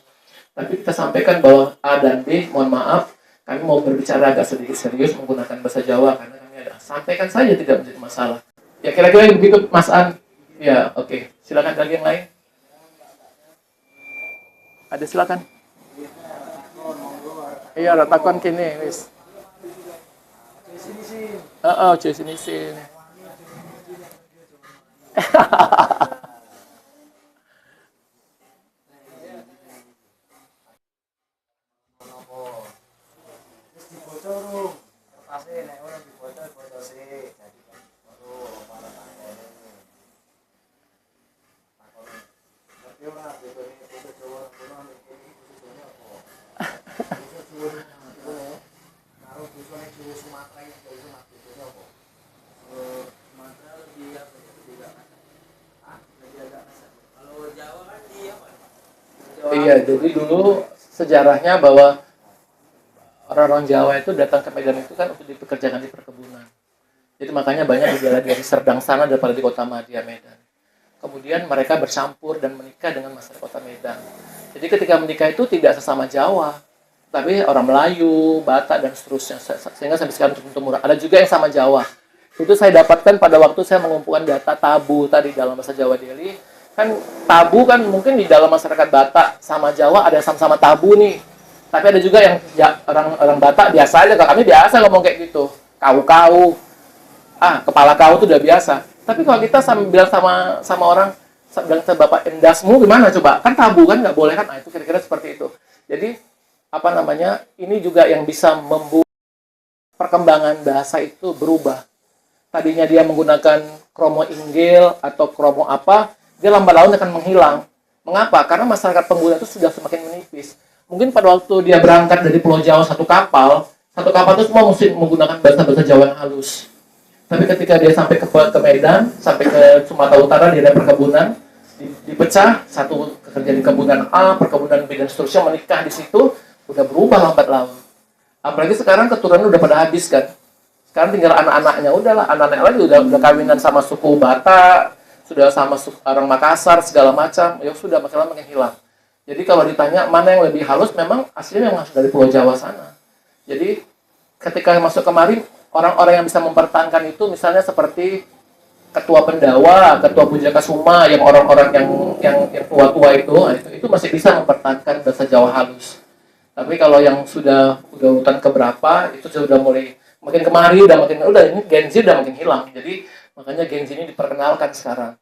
Tapi kita sampaikan bahwa A dan B, mohon maaf, kami mau berbicara agak sedikit serius menggunakan bahasa Jawa, karena kami ada. Sampaikan saja, tidak menjadi masalah. Ya kira-kira begitu, Mas An. Ya, oke. Silakan lagi yang lain. Ada silakan. Iya, takon kini, wis. Sini sini. Iya, jadi dulu sejarahnya bahwa orang-orang Jawa itu datang ke Medan itu kan untuk dipekerjakan di perkebunan. Jadi makanya banyak gejala dari Serdang sana daripada di kota Madia Medan. Kemudian mereka bercampur dan menikah dengan masyarakat kota Medan. Jadi ketika menikah itu tidak sesama Jawa, tapi orang Melayu, Batak, dan seterusnya. Sehingga sampai sekarang untuk murah. Ada juga yang sama Jawa. Itu saya dapatkan pada waktu saya mengumpulkan data tabu tadi dalam bahasa Jawa Delhi. Kan tabu kan mungkin di dalam masyarakat Batak sama Jawa ada sama-sama tabu nih. Tapi ada juga yang orang Batak biasa aja. Kalau kami biasa ngomong kayak gitu. Kau. Kepala kau tuh udah biasa. Tapi kalau kita bilang sama orang, bilang ke Bapak endasmu gimana coba? Kan tabu kan, nggak boleh kan? Itu kira-kira seperti itu. Jadi ini juga yang bisa membuat perkembangan bahasa itu berubah. Tadinya dia menggunakan kromo inggil atau kromo apa, dia lambat laun akan menghilang. Mengapa? Karena masyarakat pengguna itu sudah semakin menipis. Mungkin pada waktu dia berangkat dari Pulau Jawa satu kapal itu semua mesti menggunakan bahasa Jawa yang halus. Tapi ketika dia sampai ke Medan, sampai ke Sumatera Utara, dia ada perkebunan, dipecah, satu kerja di kebunan A, perkebunan B, dan seterusnya, menikah di situ, udah berubah lambat laun. Apalagi sekarang keturunan udah pada habis kan. Sekarang tinggal anak-anaknya, udahlah, anak-anak lagi udah kawinan sama suku Batak, sudah sama orang Makassar, segala macam, ya sudah makin hilang. Jadi kalau ditanya mana yang lebih halus, memang aslinya memang dari Pulau Jawa sana. Jadi ketika masuk kemari, orang-orang yang bisa mempertahankan itu misalnya seperti ketua Pendawa, ketua Pujaka Suma, yang orang-orang yang tua-tua itu masih bisa mempertahankan bahasa Jawa halus. Tapi kalau yang sudah urutan keberapa, itu sudah mulai makin kemari, ini Gen Z udah makin hilang. Jadi makanya Gen Z ini diperkenalkan sekarang.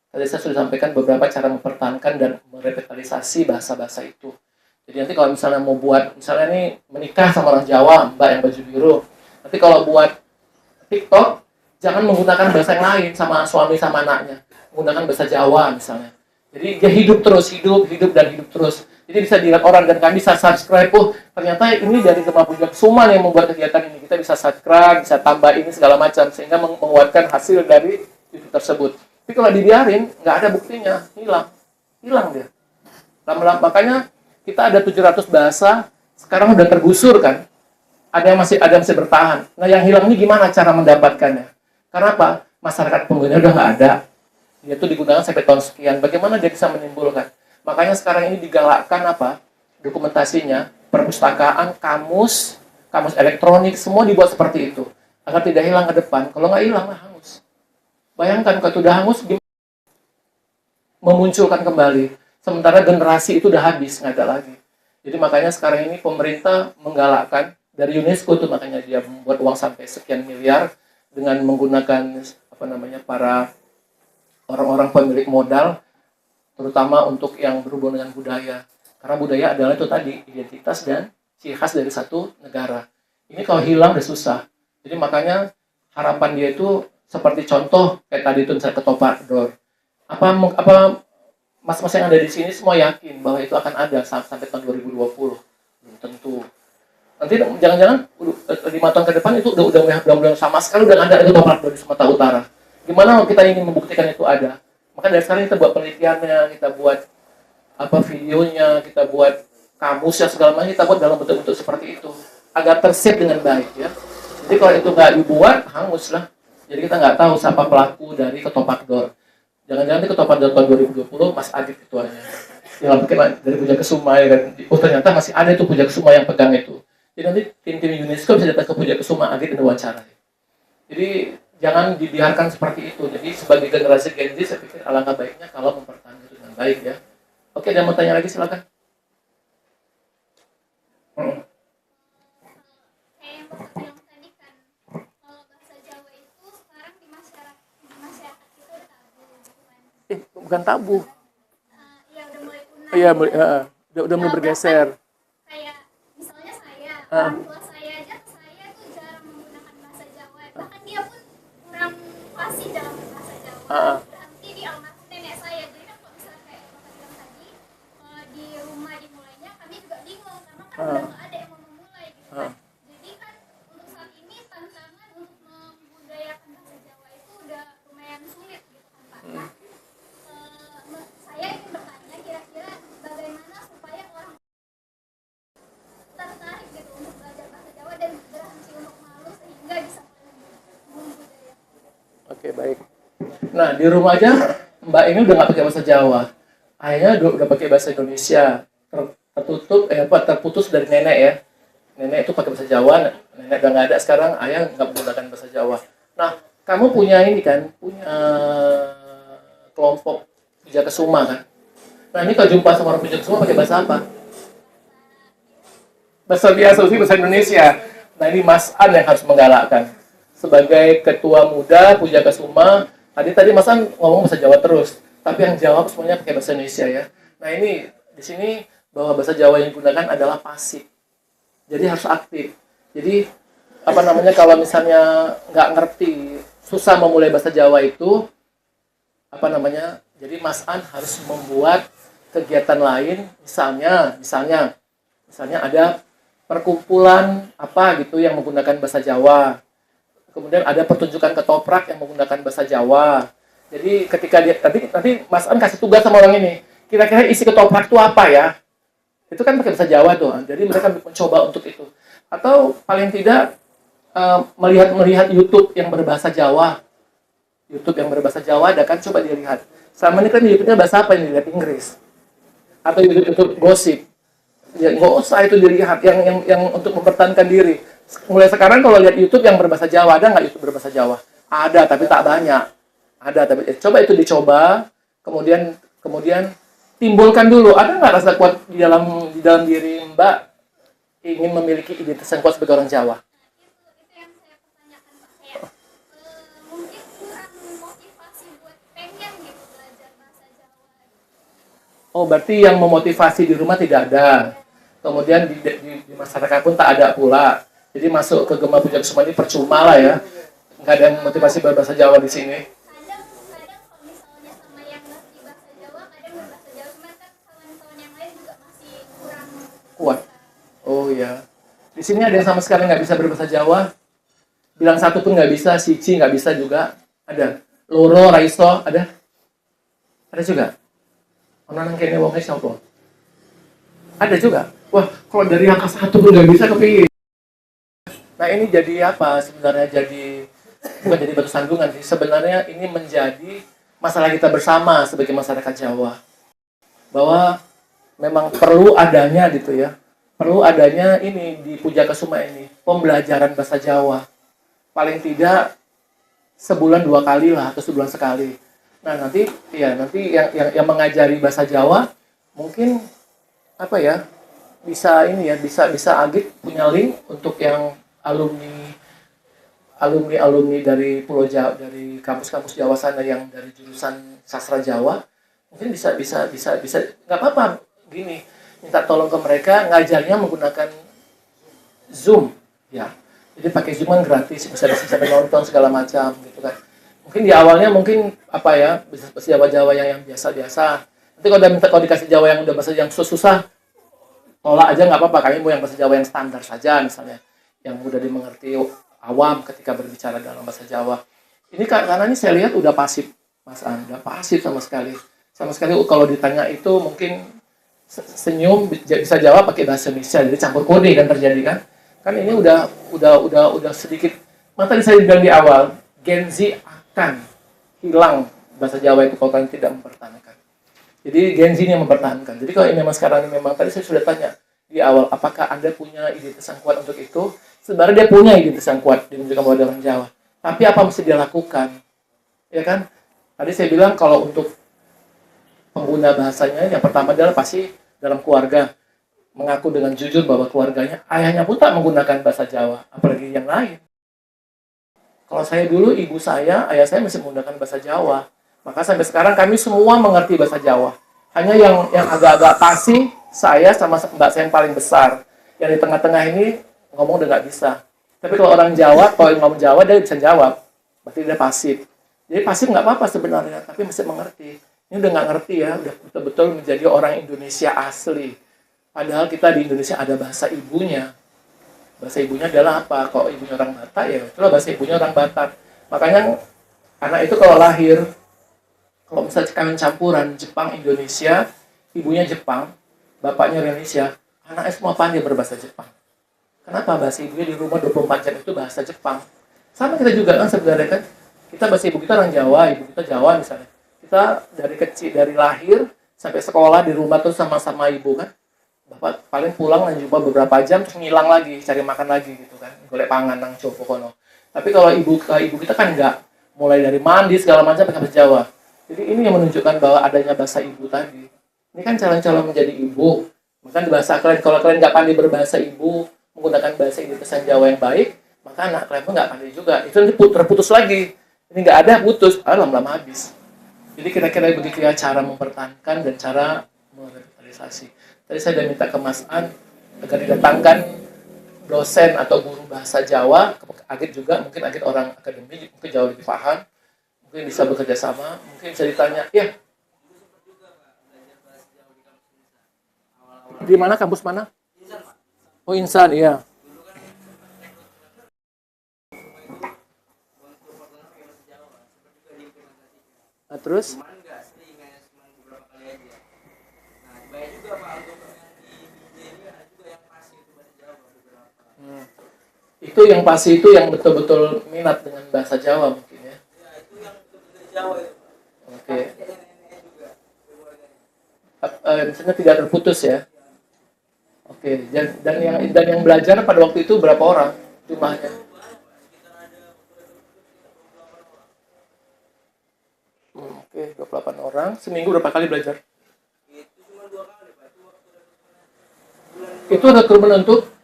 Tadi saya sudah sampaikan beberapa cara mempertahankan dan merevitalisasi bahasa-bahasa itu. Jadi nanti kalau misalnya mau buat, misalnya nih menikah sama orang Jawa, mbak yang baju biru. Nanti kalau buat TikTok, jangan menggunakan bahasa yang lain sama suami sama anaknya. Menggunakan bahasa Jawa misalnya. Jadi dia hidup terus. Jadi bisa dilihat orang dan kami bisa subscribe. Ternyata ini dari Gema Pujaka Suma yang membuat kegiatan ini. Kita bisa subscribe, bisa tambah ini segala macam. Sehingga menguatkan hasil dari YouTube tersebut. Tapi kalau dibiarin, nggak ada buktinya. Hilang dia. Lama-lama, makanya kita ada 700 bahasa, sekarang udah tergusur kan. Ada yang masih bertahan. Nah yang hilang ini gimana cara mendapatkannya? Karena apa? Masyarakat pengguna udah nggak ada. Dia tuh digunakan sampai tahun sekian. Bagaimana dia bisa menimbulkan? Makanya sekarang ini digalakkan apa? Dokumentasinya, perpustakaan, kamus elektronik, semua dibuat seperti itu. Agar tidak hilang ke depan. Kalau nggak hilang, hangus. Bayangkan kalau sudah hangus, memunculkan kembali. Sementara generasi itu udah habis, nggak ada lagi. Jadi makanya sekarang ini pemerintah menggalakkan dari UNESCO tuh, makanya dia membuat uang sampai sekian miliar dengan menggunakan para orang-orang pemilik modal, terutama untuk yang berhubungan dengan budaya. Karena budaya adalah itu tadi identitas dan ciri khas dari satu negara. Ini kalau hilang udah susah. Jadi makanya harapan dia itu seperti contoh kayak tadi itu misalnya ketoprak dor. Apa mas-mas yang ada di sini semua yakin bahwa itu akan ada sampai tahun 2020? Belum tentu. Nanti jangan-jangan 5 tahun ke depan itu udah sama sekali udah ada itu ketoprak dor di Sumatera Utara. Gimana kalau kita ingin membuktikan itu ada? Maka dari sekarang kita buat penelitiannya, kita buat apa videonya, kita buat kamusnya segala macam, kita buat dalam bentuk-bentuk seperti itu agar tersave dengan baik ya. Jadi kalau itu nggak dibuat, hangus lah. Jadi kita nggak tahu siapa pelaku dari Ketoprak Door. Jangan-jangan di Ketoprak Door tahun 2020 Mas Adit ketuanya. Yang mungkin dari Puja Kesuma ya kan. Oh ternyata masih ada itu Puja Kesuma yang pegang itu. Jadi nanti tim-tim UNESCO bisa datang ke Puja Kesuma Adit dan wawancara. Jadi jangan dibiarkan seperti itu. Jadi sebagai generasi Gen Z, saya pikir alangkah baiknya kalau mempertahankan itu dengan baik ya. Oke, ada yang mau tanya lagi silakan. Kayak yang Bapak bilang tadi kan, kalau bahasa Jawa itu sekarang di masyarakat itu udah tabu gitu kan. Bukan tabu. Ya udah mulai punah. Iya, gitu. udah mulai bergeser. Kayak misalnya saya, orang tua saya aja, saya tuh jarang menggunakan bahasa Jawa. Bahkan dia pun kurang fasih dalam bahasa Jawa. Berarti di almarhum nenek saya. Jadi kan kalau misalnya kayak Bapak bilang tadi, di rumah dimulainya, kami juga bingung karena kan udah nggak ada yang mau memulai gitu kan. Jadi kan untuk saat ini tantangan untuk membudayakan bahasa Jawa itu udah lumayan sulit gitu kan Pak. Nah, saya ingin bertanya kira-kira bagaimana supaya orang tertarik gitu untuk belajar bahasa Jawa dan berhenti untuk malu sehingga bisa membudayakan. Oke, baik. Nah, di rumah aja Mbak ini udah nggak pakai bahasa Jawa. Ayahnya udah pakai bahasa Indonesia. Terputus dari nenek ya. Nenek itu pakai bahasa Jawa, nenek udah nggak ada sekarang, ayah nggak menggunakan bahasa Jawa. Nah, kamu punya ini kan, punya kelompok Puja Kesuma kan? Nah, ini kalau jumpa sama orang Puja Kesuma pakai bahasa apa? Bahasa biasa sih, bahasa Indonesia. Nah, ini Mas An yang harus menggalakkan. Sebagai ketua muda Puja Kesuma, tadi Mas An ngomong bahasa Jawa terus, tapi yang jawab semuanya pakai bahasa Indonesia ya. Nah, ini di sini bahwa bahasa Jawa yang digunakan adalah pasif. Jadi harus aktif. Jadi apa namanya kalau misalnya nggak ngerti, susah memulai bahasa Jawa itu apa namanya? Jadi Mas An harus membuat kegiatan lain, misalnya ada perkumpulan apa gitu yang menggunakan bahasa Jawa. Kemudian ada pertunjukan ketoprak yang menggunakan bahasa Jawa. Jadi ketika dia nanti Mas An kasih tugas sama orang ini, kira-kira isi ketoprak itu apa ya? Itu kan pakai bahasa Jawa tuh. Jadi mereka mencoba untuk itu. Atau paling tidak melihat YouTube yang berbahasa Jawa. YouTube yang berbahasa Jawa ada kan, coba dilihat. Sama ini kan YouTube-nya bahasa apa yang dilihat Inggris? Atau YouTube gosip. Ya nggak usah itu dilihat yang untuk mempertahankan diri. Mulai sekarang kalau lihat YouTube yang berbahasa Jawa, ada nggak YouTube berbahasa Jawa? Ada, tapi tak banyak. Ada, tapi coba itu dicoba. Kemudian timbulkan dulu, ada nggak rasa kuat di dalam diri Mbak ingin memiliki identitas yang kuat sebagai orang Jawa? Itu yang saya pertanyakan Pak, kayak mungkin kurang motivasi buat pengen gitu belajar bahasa Jawa. Oh, berarti yang memotivasi di rumah tidak ada. Kemudian di masyarakat pun tak ada pula. Jadi masuk ke Gema Puja Kesuma ini percuma lah ya. Nggak ada yang motivasi berbahasa Jawa di sini. Kadang kalau misalnya sama yang ngerti bahasa Jawa, kadang berbahasa Jawa, cuman kan kawan-kawan yang lain juga masih kurang Kuat. Oh ya. Di sini ada yang sama sekali nggak bisa berbahasa Jawa. Bilang satu pun nggak bisa, Cici nggak bisa juga. Ada. Loro, Raiso, ada? Ada juga? Orang yang kayaknya wongnya siapa? Ada juga? Wah, kalau dari angka satu pun nggak bisa kepiye. Nah ini jadi apa? Sebenarnya bukan jadi batu sandungan sih. Sebenarnya ini menjadi masalah kita bersama sebagai masyarakat Jawa. Bahwa memang perlu adanya gitu ya. Perlu adanya ini di Puja Kesuma ini. Pembelajaran bahasa Jawa. Paling tidak sebulan 2 kali lah atau sebulan sekali. Nah nanti yang mengajari bahasa Jawa mungkin apa ya? Bisa Agit punya link untuk yang alumni dari Pulau Jawa, dari kampus-kampus Jawa sana yang dari jurusan sastra Jawa, mungkin bisa nggak apa-apa gini, minta tolong ke mereka ngajarnya menggunakan Zoom ya. Jadi pakai Zoom kan gratis, bisa nonton segala macam gitu kan. Mungkin di awalnya apa ya, bisa bahasa Jawa yang biasa-biasa. Nanti kalau dikasih Jawa yang udah bahasa yang susah, tolak aja nggak apa-apa, kami mau yang bahasa Jawa yang standar saja misalnya, yang mudah dimengerti awam ketika berbicara dalam bahasa Jawa. Ini karena ini saya lihat udah pasif, Mas An, udah pasif sama sekali kalau ditanya itu mungkin senyum bisa jawab pakai bahasa Indonesia, jadi campur kode kan terjadi kan. Kan ini udah sedikit. Maka tadi saya bilang di awal, Gen Z akan hilang bahasa Jawa itu kalau kalian tidak mempertahankan. Jadi Gen Z yang mempertahankan. Jadi kalau ini memang sekarang ini memang tadi saya sudah tanya di awal, apakah Anda punya identitas yang kuat untuk itu? Sebenarnya dia punya identitas yang kuat, dia menunjukkan bahwa dia orang Jawa. Tapi apa mesti dia lakukan? Ya kan? Tadi saya bilang kalau untuk pengguna bahasanya, yang pertama adalah pasti dalam keluarga mengaku dengan jujur bahwa keluarganya, ayahnya pun tak menggunakan bahasa Jawa, apalagi yang lain. Kalau saya dulu, ibu saya, ayah saya masih menggunakan bahasa Jawa. Maka sampai sekarang kami semua mengerti bahasa Jawa. Hanya yang agak-agak fasih, saya sama mbak saya yang paling besar. Yang di tengah-tengah ini ngomong udah nggak bisa. Tapi kalau orang Jawa, kalau yang ngomong Jawa, dia bisa jawab. Berarti dia pasif. Jadi pasif nggak apa-apa sebenarnya, tapi mesti mengerti. Ini udah nggak ngerti ya, udah betul-betul menjadi orang Indonesia asli. Padahal kita di Indonesia ada bahasa ibunya. Bahasa ibunya adalah apa? Kalau ibunya orang Batak, ya itulah bahasa ibunya orang Batak. Makanya anak itu kalau lahir, kalau misalnya kawin campuran Jepang-Indonesia, ibunya Jepang, bapaknya Indonesia, anaknya semua pandai berbahasa Jepang. Kenapa? Bahasa ibunya di rumah 24 jam itu bahasa Jepang. Sama kita juga kan sebenarnya kan. Kita bahasa ibu kita orang Jawa, ibu kita Jawa misalnya. Kita dari kecil, dari lahir sampai sekolah di rumah tuh sama-sama ibu kan. Bapak paling pulang dan jumpa beberapa jam terus ngilang lagi, cari makan lagi gitu kan. Golek pangan nang copo kono. Tapi kalau ibu kita kan enggak, mulai dari mandi segala macam pakai bahasa Jawa. Jadi ini yang menunjukkan bahwa adanya bahasa ibu tadi. Ini kan calon-calon menjadi ibu. Maka di bahasa kalian, kalau kalian nggak pandai berbahasa ibu, menggunakan bahasa identitas Jawa yang baik, maka anak kalian pun nggak pandai juga. Itu nanti terputus lagi. Ini nggak ada, putus, lama-lama habis. Jadi kira-kira begitu ya cara mempertahankan dan cara merevitalisasi. Tadi saya sudah minta ke Mas An agar didatangkan dosen atau guru bahasa Jawa, Agit juga, mungkin Agit orang akademik, mungkin jauh lebih paham, mungkin bisa bekerja sama, mungkin bisa ditanya, ya. Di mana, kampus mana? Oh, Insan, iya. Nah, terus? Itu yang pasti itu yang betul-betul minat dengan bahasa Jawa mungkin ya. Itu yang betul-betul Jawa itu. Oke. Misalnya tidak terputus ya. Oke. Dan yang belajar pada waktu itu berapa orang jumlahnya? Oke, 28 orang. Seminggu berapa kali belajar? Itu cuma 2 kali, Pak. Itu ada kerumun untuk?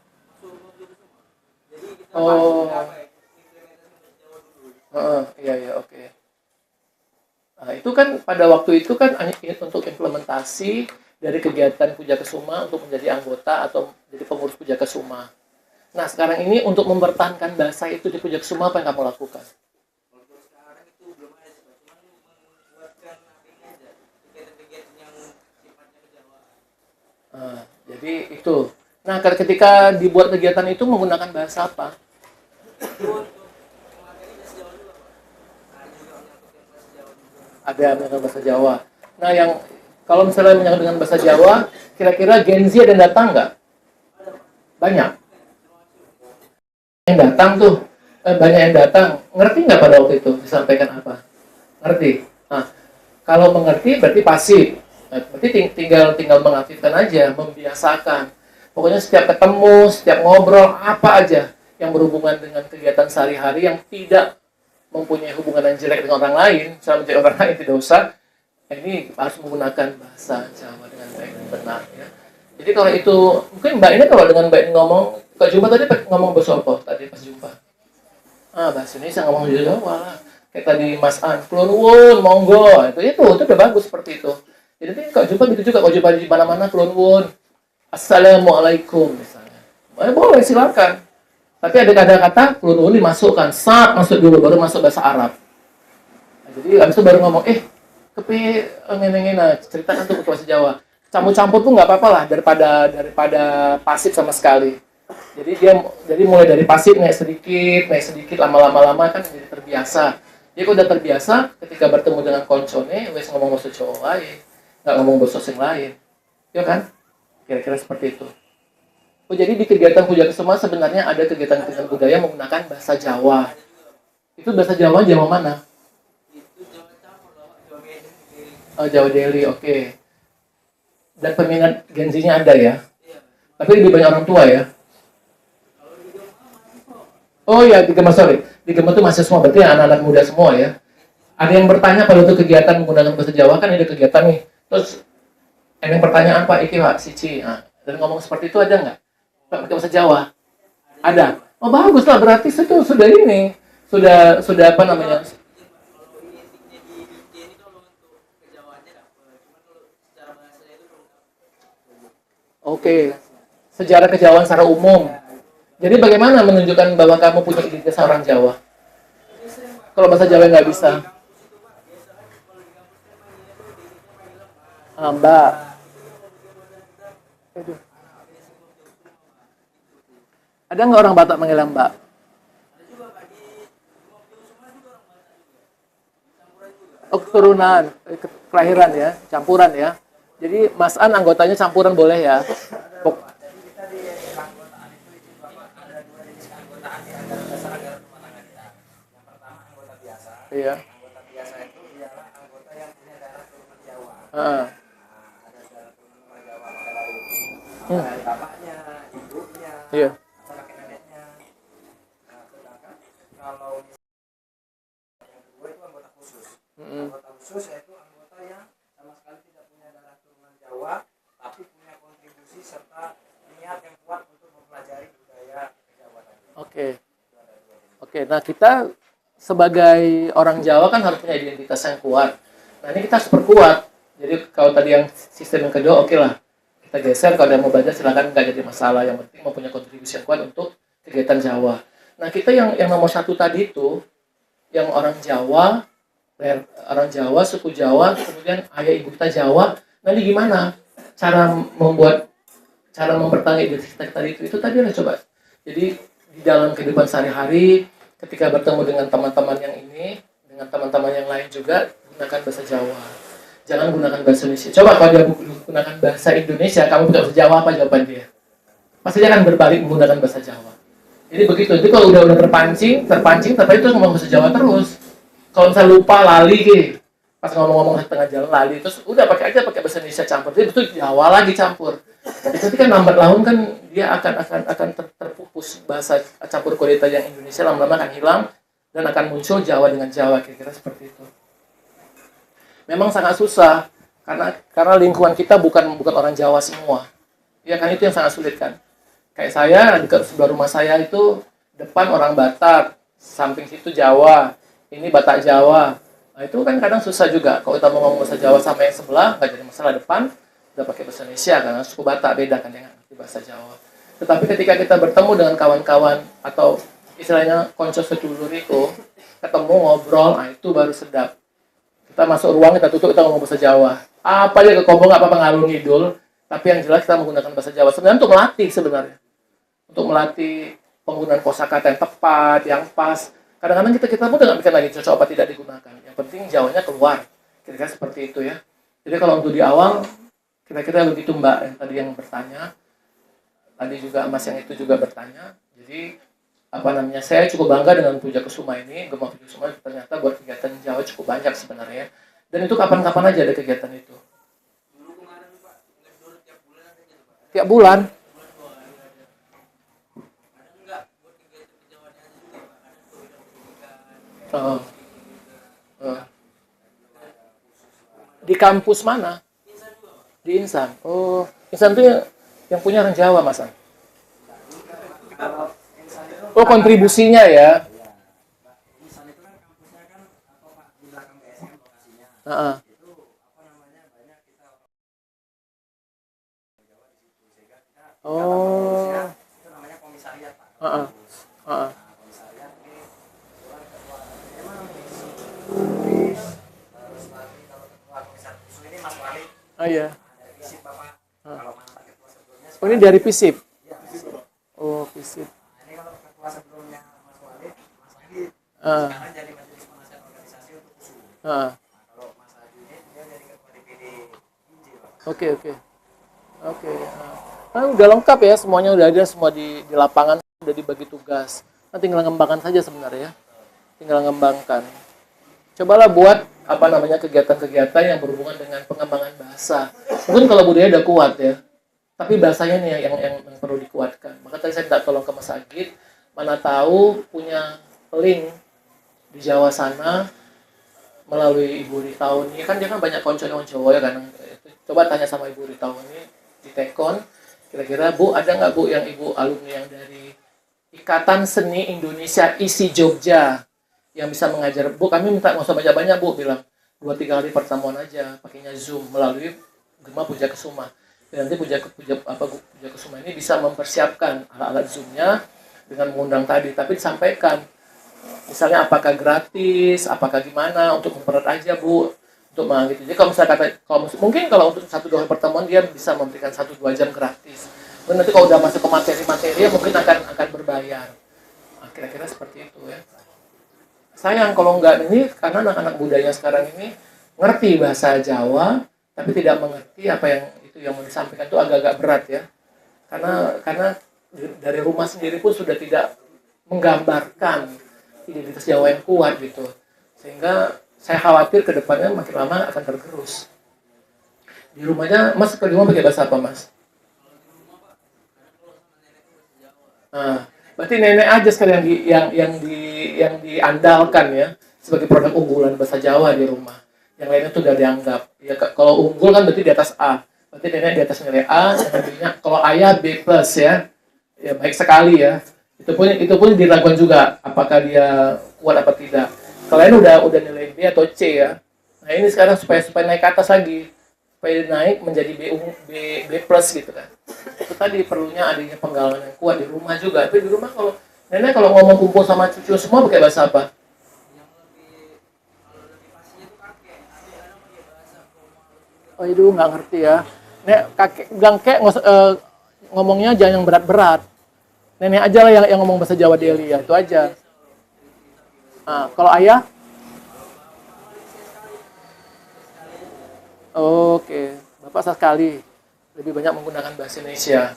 Oh. Iya, oke. Nah, itu kan pada waktu itu kan untuk implementasi dari kegiatan Puja Kesuma untuk menjadi anggota atau jadi pengurus Puja Kesuma. Nah, sekarang ini untuk mempertahankan bahasa itu di Puja Kesuma, apa yang kamu lakukan? Kalau sekarang itu belum ada, Pak. Cuma membuatkan apa aja, kegiatan-kegiatan yang sifatnya kejawaan. Jadi itu. Nah, ketika dibuat kegiatan itu menggunakan bahasa apa? Ada menyangkut bahasa Jawa. Nah, yang kalau misalnya menyangkut dengan bahasa Jawa, kira-kira Gen Z ada yang datang nggak? Banyak. Yang datang tuh, banyak yang datang. Ngerti nggak pada waktu itu disampaikan apa? Ngerti. Nah, kalau mengerti berarti pasif. Berarti tinggal mengaktifkan aja, membiasakan. Pokoknya setiap ketemu, setiap ngobrol, apa aja yang berhubungan dengan kegiatan sehari-hari yang tidak mempunyai hubungan yang jelek dengan orang lain, misalnya menjadi orang lain tidak usah, ini harus menggunakan bahasa Jawa dengan baik dan benar. Ya. Jadi kalau itu, mungkin Mbak ini kalau dengan baik ngomong, Kak Jumpa tadi ngomong bahasa apa tadi pas jumpa? Bahasa Indonesia ngomong Jawa lah. Kayak tadi Mas An, Kulon monggo, itu udah bagus seperti itu. Jadi Kak Jumpa gitu juga, kalau jumpa di mana-mana Kulon Assalamualaikum misalnya. Boleh silakan. Tapi ada kata-kata Kulon dimasukkan, masuk dulu baru masuk bahasa Arab. Nah, jadi habis itu baru ngomong, kepi ngene-ngene ceritakan tuh bahasa Jawa. Campur-campur tuh nggak apa-apa lah daripada pasif sama sekali. Jadi mulai dari pasif naik sedikit lama-lama kan jadi terbiasa. Jadi kalau udah terbiasa ketika bertemu dengan koncone wes ngomong bahasa Jawa lain, nggak ngomong bahasa yang lain. Ya kan? Kira-kira seperti itu. Oh, jadi di kegiatan Puja Kesuma sebenarnya ada kegiatan-kegiatan budaya menggunakan bahasa Jawa. Itu bahasa Jawa Jawa mana? Oh, Jawa Delhi, oke. Dan peminat Gen Z-nya ada ya? Tapi lebih banyak orang tua ya? Oh iya, di Gema, sorry. Di Gema itu masih semua, berarti anak-anak muda semua ya? Ada yang bertanya pada waktu kegiatan menggunakan bahasa Jawa, kan ada kegiatan nih. Terus, ada yang pertanyaan, Pak, Iki, Pak, Sici. Nah, dan ngomong seperti itu ada nggak? Pak, pakai bahasa Jawa? Ada. Oh, bagus lah, berarti itu sudah ini. Sudah apa namanya? Oke, sejarah kejawaan secara umum. Jadi bagaimana menunjukkan bahwa kamu punya identitas orang Jawa? Kalau bahasa Jawa nggak bisa. Mbak. Aduh. Ada nggak orang Batak manggil Mbak? Oh, keturunan, kelahiran ya, campuran ya. Jadi Mas An anggotanya campuran boleh ya? Kita di keanggotaan itu Bapak ada dua jenis keanggotaan di antara dasar anggaran rumah tangga kita. Yang pertama anggota biasa. Iya. Anggota biasa itu ialah anggota yang punya darah turunan Jawa. Heeh. Ada darah turunan orang Jawa dari bapaknya, ibunya, Iya. atau kakek neneknya. Nah, sedangkan kalau yang kedua itu anggota khusus. Anggota khusus yaitu anggota yang sama sekali tidak punya darah turunan Jawa, tapi punya kontribusi serta niat yang kuat untuk mempelajari budaya Jawa tadi. Oke. Nah, kita sebagai orang Jawa kan harus punya identitas yang kuat. Nah, ini kita harus perkuat. Jadi kalau tadi yang sistem yang kedua, oke lah. Kita geser, kalau ada yang mau belajar silakan, nggak jadi masalah. Yang penting mempunyai kontribusi yang kuat untuk kegiatan Jawa. Nah, kita yang nomor satu tadi itu, yang orang Jawa, suku Jawa, kemudian ayah ibu kita Jawa. Nanti gimana cara mempertahankan identitas tadi itu tadi lah coba. Jadi di dalam kehidupan sehari-hari, ketika bertemu dengan teman-teman yang ini, dengan teman-teman yang lain juga, gunakan bahasa Jawa. Jangan gunakan bahasa Indonesia. Coba kalau dia gunakan bahasa Indonesia, kamu pakai bahasa Jawa, apa jawaban dia? Pasti dia akan berbalik menggunakan bahasa Jawa. Jadi begitu. Jadi kalau udah terpancing, tapi itu ngomong bahasa Jawa terus. Kalau misalnya lupa, lali, pas ngomong-ngomong tengah jalan lali, terus udah pakai bahasa Indonesia campur. Jadi itu Jawa lagi campur. Jadi kan lambat laun kan dia akan terpupus bahasa campur kudeta yang Indonesia lama-lama akan hilang dan akan muncul Jawa dengan Jawa, kira-kira seperti itu. Memang sangat susah karena lingkungan kita bukan orang Jawa semua. Ya kan, itu yang sangat sulit kan. Kayak saya dekat sebelah rumah saya itu depan orang Batak, samping situ Jawa, ini Batak Jawa. Nah, itu kan kadang susah juga. Kalau kita mau ngomong bahasa Jawa sama yang sebelah, nggak jadi masalah, depan udah pakai bahasa Indonesia karena suku Batak beda kan, yang ngerti bahasa Jawa. Tetapi ketika kita bertemu dengan kawan-kawan atau istilahnya konco sedulur itu, ketemu ngobrol, nah itu baru sedap. Kita masuk ruang, kita tutup, kita ngomong bahasa Jawa. Apa aja kekombong, apa ngalur ngidul, tapi yang jelas kita menggunakan bahasa Jawa. Sebenarnya untuk melatih sebenarnya. Untuk melatih penggunaan kosakata yang tepat, yang pas. Kadang-kadang kita pun nggak mikir lagi cocok apa tidak digunakan. Yang penting Jawanya keluar. Kira-kira seperti itu ya. Jadi kalau untuk di awal, kira-kira begitu Mbak yang tadi yang bertanya. Tadi juga Mas yang itu juga bertanya. Jadi saya cukup bangga dengan Puja Kesuma ini. Gema Puja Kesuma ternyata buat kegiatan Jawa cukup banyak sebenarnya. Dan itu kapan-kapan aja ada kegiatan itu. Tiap bulan. Di kampus mana? Di Insan. Oh, Insan itu yang punya orang Jawa, Mas. Oh, kontribusinya ya. Insan itu kan kampusnya kan di belakang BSM lokasinya. Itu banyak kita Jawa di situ sehingga kita itu namanya komisariat Pak. Komisariat ini memang terus nanti kalau ketua komisariat khusus ini Mas Walid. Iya. Dari FISIP Bapak. Kalau mantan ketua sebelumnya. Oh, ini dari FISIP. Ya, FISIP. Oh, FISIP. Ini kalau ketua sebelumnya Mas Walid, Mas Agit. Sekarang jadi majelis penasihat organisasi untuk USU. Kalau Mas Adi ini dia jadi ketua DPD IJ, Pak. Oke. Oke. Nah, udah lengkap ya, semuanya udah ada, semua di lapangan udah dibagi tugas. Nah, tinggal ngembangkan saja sebenarnya ya. Tinggal ngembangkan. Cobalah buat apa namanya kegiatan-kegiatan yang berhubungan dengan pengembangan bahasa. Mungkin kalau budaya udah kuat ya, tapi bahasanya nih yang perlu dikuatkan. Maka tadi saya minta tolong ke Mas Agit, mana tahu punya link di Jawa sana melalui Ibu Ritauni. Kan dia kan banyak konco-konco ya kan. Coba tanya sama Ibu Ritauni di Tekon, kira-kira Bu ada nggak Bu yang Ibu alumni yang dari Ikatan Seni Indonesia ISI Jogja yang bisa mengajar. Bu, kami minta nggak usah banyak-banyak Bu, bilang 2-3 kali pertemuan aja pakainya Zoom melalui Gema Puja Kesuma. Dan nanti Puja Kesuma ini bisa mempersiapkan alat-alat Zoom-nya dengan mengundang tadi, tapi disampaikan misalnya apakah gratis, apakah gimana, untuk mempererat aja Bu, untuk gitu. Jadi kalau misalnya mungkin kalau untuk 1-2 pertemuan dia bisa memberikan 1-2 jam gratis. Dan nanti kalau udah masuk ke materi-materi mungkin akan berbayar. Nah, kira-kira seperti itu ya. Sayang kalau enggak ini, karena anak-anak budaya sekarang ini ngerti bahasa Jawa tapi tidak mengerti apa yang itu yang mau disampaikan, itu agak-agak berat ya. Karena dari rumah sendiri pun sudah tidak menggambarkan identitas Jawa yang kuat gitu. Sehingga saya khawatir ke depannya makin lama akan tergerus. Di rumahnya, Mas ke rumah pakai bahasa apa, Mas? Nah, berarti nenek aja sekalian yang diandalkan ya sebagai produk unggulan bahasa Jawa di rumah. Yang lainnya tuh udah dianggap. Ya kalau unggul kan berarti di atas A. Berarti nenek di atas nilai A, kalau ayah B+ ya. Ya baik sekali ya. Itu pun diragukan juga apakah dia kuat apa tidak. Kalian udah nilai B atau C ya. Nah, ini sekarang supaya naik ke atas lagi. Supaya naik menjadi B+ gitu kan. Itu tadi perlunya adanya penggalangan yang kuat di rumah juga. Tapi di rumah kalau nenek kalau ngomong kumpul sama cucu semua pakai bahasa apa? Oh itu nggak ngerti ya. Nek kakek bilang ngomongnya jangan yang berat-berat. Nenek aja lah yang ngomong bahasa Jawa Deli ya, itu aja. Nah, kalau ayah? Oke, Bapak sekali lebih banyak menggunakan bahasa Indonesia.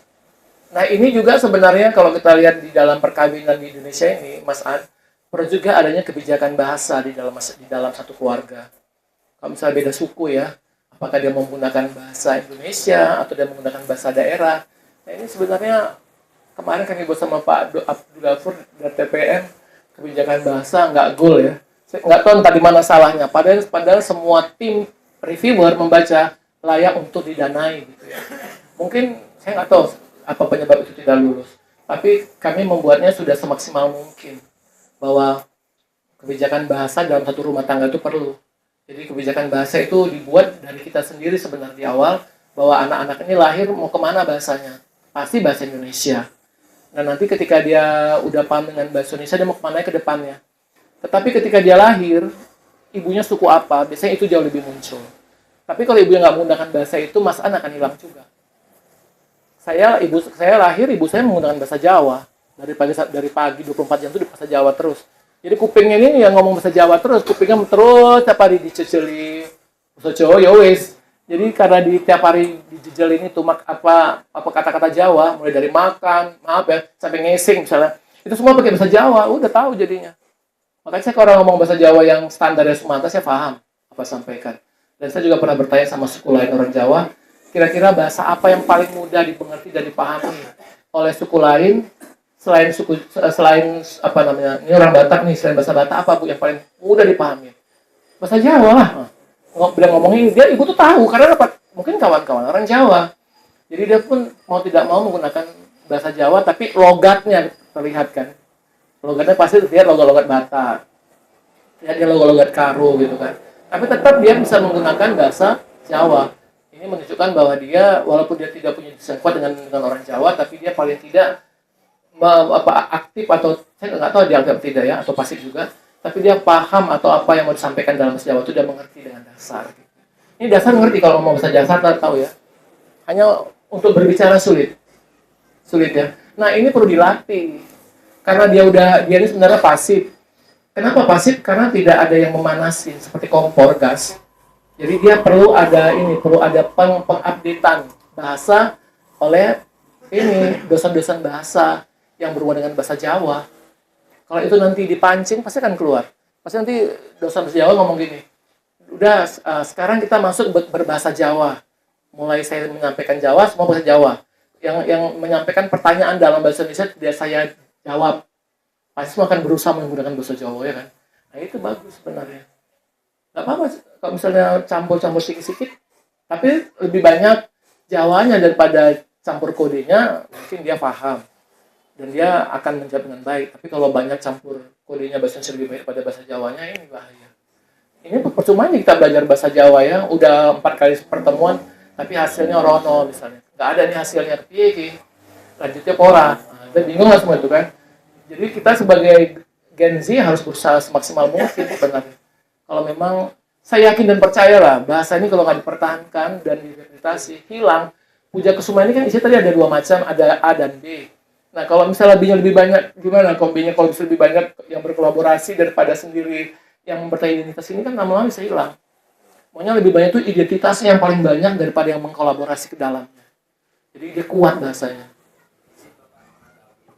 Nah, ini juga sebenarnya kalau kita lihat di dalam perkawinan di Indonesia ini, Mas An, perlu juga adanya kebijakan bahasa di dalam satu keluarga. Kalau misalnya beda suku ya, apakah dia menggunakan bahasa Indonesia atau dia menggunakan bahasa daerah. Nah, ini sebenarnya kemarin kami buat sama Pak Abdul Ghafur dari TPM, kebijakan bahasa nggak goal ya. Saya nggak tahu tadi mana salahnya. Padahal semua tim reviewer membaca layak untuk didanai gitu ya. Mungkin saya nggak tahu apa penyebab itu tidak lulus. Tapi kami membuatnya sudah semaksimal mungkin bahwa kebijakan bahasa dalam satu rumah tangga itu perlu. Jadi kebijakan bahasa itu dibuat dari kita sendiri sebenarnya di awal, bahwa anak-anak ini lahir mau kemana bahasanya? Pasti bahasa Indonesia. Nah nanti ketika dia udah paham dengan bahasa Indonesia, dia mau kemana ke depannya. Tetapi ketika dia lahir, ibunya suku apa, biasanya itu jauh lebih muncul. Tapi kalau ibunya nggak menggunakan bahasa itu, Mas An akan hilang juga. Saya lahir, ibu saya menggunakan bahasa Jawa. Dari pagi 24 jam itu di bahasa Jawa terus. Jadi kupingnya ini yang ngomong bahasa Jawa terus, kupingnya terus tiap hari diceceli. Bahasa Jawa ya wes. Jadi karena tiap hari dijejelin itu apa kata-kata Jawa, mulai dari makan, maaf ya, sampai ngesing misalnya. Itu semua pakai bahasa Jawa, udah tahu jadinya. Makanya saya kalau orang ngomong bahasa Jawa yang standarnya Sumatera, saya paham apa sampaikan. Dan saya juga pernah bertanya sama suku lain orang Jawa, kira-kira bahasa apa yang paling mudah dimengerti dan dipahami oleh suku lain selain apa namanya, ini orang Batak nih, selain bahasa Batak apa Bu yang paling mudah dipahami? Bahasa Jawa lah. Bilang ngomongin dia, ibu tuh tahu karena dapat mungkin kawan-kawan orang Jawa. Jadi dia pun mau tidak mau menggunakan bahasa Jawa, tapi logatnya terlihat kan. Logatnya pasti terlihat logat-logat Batak. Ya dia logat-logat Karo gitu kan. Tapi tetap dia bisa menggunakan bahasa Jawa. Ini menunjukkan bahwa dia walaupun dia tidak punya desain kuat dengan orang Jawa, tapi dia paling tidak aktif, atau saya nggak tahu dia aktif tidak ya, atau pasif juga, tapi dia paham atau apa yang mau disampaikan dalam bahasa Jawa itu dia mengerti dengan dasar. Ini dasar ngerti, kalau ngomong bahasa dasar tahu ya. Hanya untuk berbicara sulit ya. Nah ini perlu dilatih karena dia ini sebenarnya pasif. Kenapa pasif? Karena tidak ada yang memanasin seperti kompor gas. Jadi dia perlu ada pengupdatean bahasa oleh ini dosen-dosen bahasa yang berhubungan dengan bahasa Jawa. Kalau itu nanti dipancing pasti akan keluar. Pasti nanti dosen bahasa Jawa ngomong gini, udah sekarang kita masuk berbahasa Jawa. Mulai saya menyampaikan Jawa, semua bahasa Jawa. Yang menyampaikan pertanyaan dalam bahasa Indonesia tidak saya jawab. Pasti semua akan berusaha menggunakan bahasa Jawa, ya kan? Nah itu bagus sebenarnya. Nggak apa-apa kalau misalnya campur-campur sedikit-sedikit, tapi lebih banyak Jawanya daripada campur kodenya, mungkin dia paham. Dan dia akan menjawab dengan baik. Tapi kalau banyak campur kodenya bahasa Indonesia lebih baik daripada bahasa Jawanya, ini bahaya. Ini percuma aja kita belajar bahasa Jawa ya, udah 4 kali pertemuan, tapi hasilnya rono misalnya. Nggak ada nih hasilnya, piye lanjutnya pora. Nah, kita bingung lah semua itu kan. Jadi kita sebagai Gen Z harus berusaha semaksimal mungkin sebenarnya. Kalau memang, saya yakin dan percayalah, bahasa ini kalau nggak dipertahankan dan direhabilitasi, hilang. Puja Kesuma ini kan isinya tadi ada 2 macam, ada A dan B. Nah, kalau misalnya B-nya lebih banyak, gimana kombinya kalau bisa lebih banyak yang berkolaborasi daripada sendiri yang mempercayai identitas ini kan lama-lama bisa hilang. Pokoknya lebih banyak itu identitasnya yang paling banyak daripada yang mengkolaborasi ke dalamnya. Jadi dia kuat bahasanya.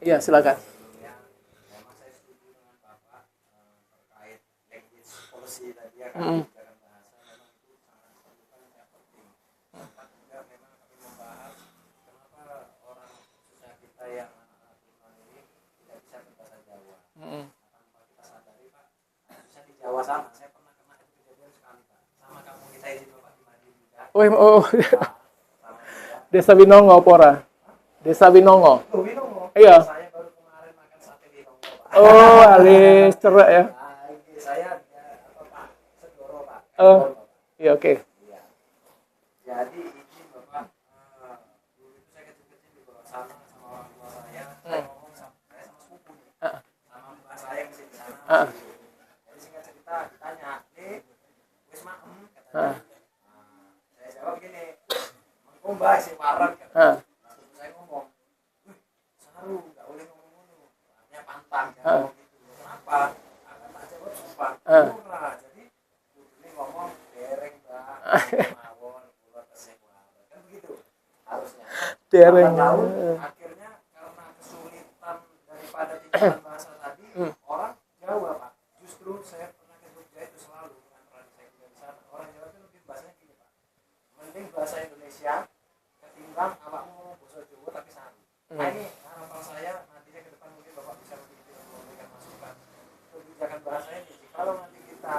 Iya, silakan. Memang saya setuju dengan Bapak terkait language policy tadi ya kan, Mm. kebijakan bahasa memang itu sangat diperlukan yang penting. Sempat juga memang kami membahas kenapa orang khususnya kita yang anak-anak turunan ini tidak bisa berbahasa Jawa. Mm. Tanpa kita sadari Pak, khususnya di Jawa sana, saya pernah kena itu kejadian sekali Pak. Sama kamu kita izin Bapak di Madiun juga. Oh, Sama juga. Desa Winongo pora. Desa Winongo. Loh, Winongo. Iya. Saya baru kemarin makan sate Winongo Pak. Oh, alis cerak ya. Nah, ini saya apa Pak? Segoro Pak. Iya, oke. Iya. Jadi izin Bapak, dulu itu saya kecil-kecil di bawah sana sama orang tua saya ngomong sama saya sama sepupu nih, sama mbak saya yang masih di sana. Jadi singkat cerita ditanya, wis maem katanya. Nah, saya jawab gini, mengkumbah si parang katanya. Nah, sepupu saya ngomong, saru nggak boleh ngomong ngono, artinya pantang jangan ngomong gitu. Kenapa? Akan tak jawab sumpah. Murah. Jadi ini ngomong dereng Mbak. Mawon kula tesih wae. Kan begitu harusnya. Dereng. Lambat laun, akhirnya karena kesulitan daripada titipan bahasa tadi, orang Jawa Pak. Justru saya pernah ke Jogja itu selalu dengan peran saya juga di sana. Orang Jawa itu lebih bahasanya gini Pak. Mending bahasa Indonesia ketimbang awakmu ngomong bahasa Jawa tapi saru. Nah ini harapan saya nantinya ke depan mungkin Bapak bisa memberikan masukan kebijakan bahasa ini. Kalau nanti kita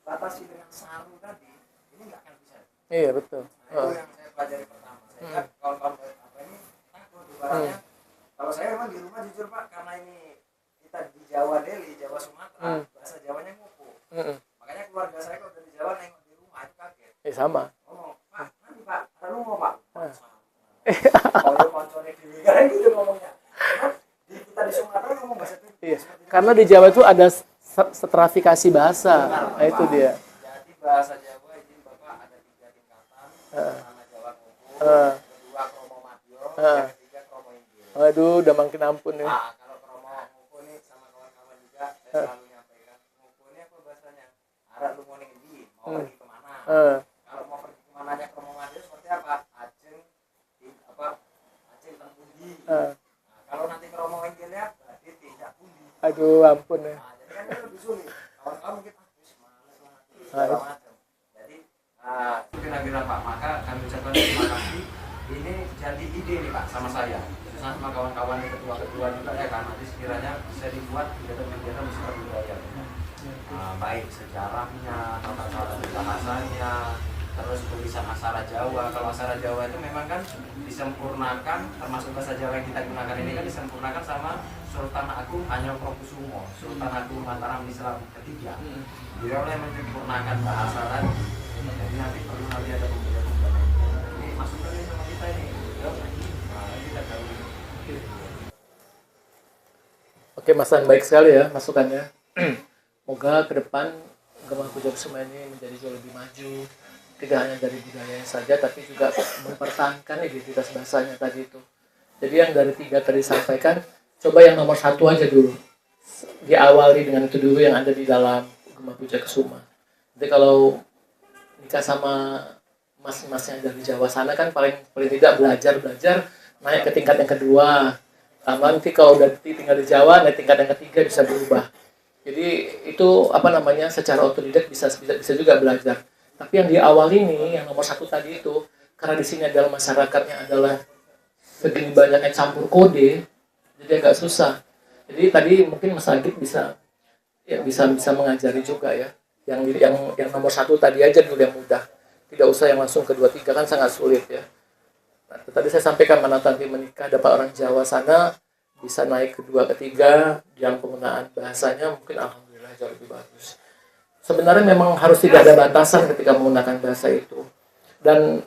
batasi dengan saru tadi, ini nggak akan bisa. Iya, betul. Nah, itu yang saya pelajari pertama. Saya lihat kawan-kawan apa ini takut ibaratnya. Kalau saya memang di rumah jujur Pak, karena ini kita di Jawa Delhi, Jawa Sumatera, bahasa Jawanya ngupu. Makanya keluarga saya kalau dari Jawa nengok di rumah itu kaget. Sama. Ngomong, Pak, nanti Pak, ada lungo Pak. Kalau konconnya di Liga gitu ngomongnya. Karena kita di Sumatera ngomong bahasa itu. Iya. Karena di Jawa itu ada stratifikasi bahasa. Nah, itu dia. Jadi bahasa Jawa izin Bapak ada 3 tingkatan. Pertama Jawa Kuku, kedua Kromo Madyo, yang ketiga Kromo Inggil. Waduh, udah makin ampun nih. Nah, kalau Kromo Kuku nih sama kawan-kawan juga saya selalu nyampaikan, Kuku ini apa bahasanya? Arah lu mau ning mau pergi kemana? Kalau mau pergi kemana aja Kromo Madyo seperti apa? Ajeng teng pundi. Nah, kalau nanti Kromo Inggilnya berarti tidak pundi. Aduh, ampun ya. Nah, jadi kan itu lebih sulit. Kawan-kawan mungkin males lah segala macam. Jadi itu kira-kira Pak, maka kami ucapkan terima kasih. Ini jadi ide nih Pak sama saya. Bersama sama kawan-kawan ketua-ketua juga ya kan. Nanti sekiranya bisa dibuat kegiatan-kegiatan wisata budaya. Baik sejarahnya, tata cara bahasanya, terus tulisan aksara Jawa. Kalau aksara Jawa itu memang kan disempurnakan, termasuk bahasa Jawa yang kita gunakan ini kan disempurnakan sama Sultan Agung Hanyokrokusumo, Sultan Agung Mataram Islam ketiga. Beliau yang menyempurnakan bahasa tadi. Jadi nanti perlu nanti ada pembelajaran. Ini masukkan ini sama kita ini. Nah, kita tahu. Oke, Mas An, baik sekali ya masukannya. Semoga ke depan Gema Puja Kesuma ini menjadi jauh lebih maju. Tidak hanya dari budayanya saja, tapi juga mempertahankan identitas bahasanya tadi itu. Jadi yang dari 3 tadi disampaikan, coba yang nomor 1 aja dulu. Diawali dengan itu dulu yang ada di dalam Gema Puja Kesuma. Nanti kalau nikah sama mas-masnya dari Jawa sana kan paling paling tidak belajar naik ke tingkat yang kedua. Nanti kalau udah tinggal di Jawa, naik tingkat yang ketiga bisa berubah. Jadi itu apa namanya, secara otodidak bisa juga belajar. Tapi yang di awal ini, yang nomor 1 tadi itu, karena di sini adalah masyarakatnya adalah segini banyaknya campur kode, jadi agak susah. Jadi tadi mungkin Mas Agit bisa mengajari juga ya. Yang nomor 1 tadi aja dulu yang mudah. Tidak usah yang langsung kedua tiga, kan sangat sulit ya. Nah, tadi saya sampaikan mana nanti menikah dapat orang Jawa sana bisa naik kedua ketiga, yang penggunaan bahasanya mungkin alhamdulillah jauh lebih bagus. Sebenarnya memang harus tidak ada batasan ketika menggunakan bahasa itu. Dan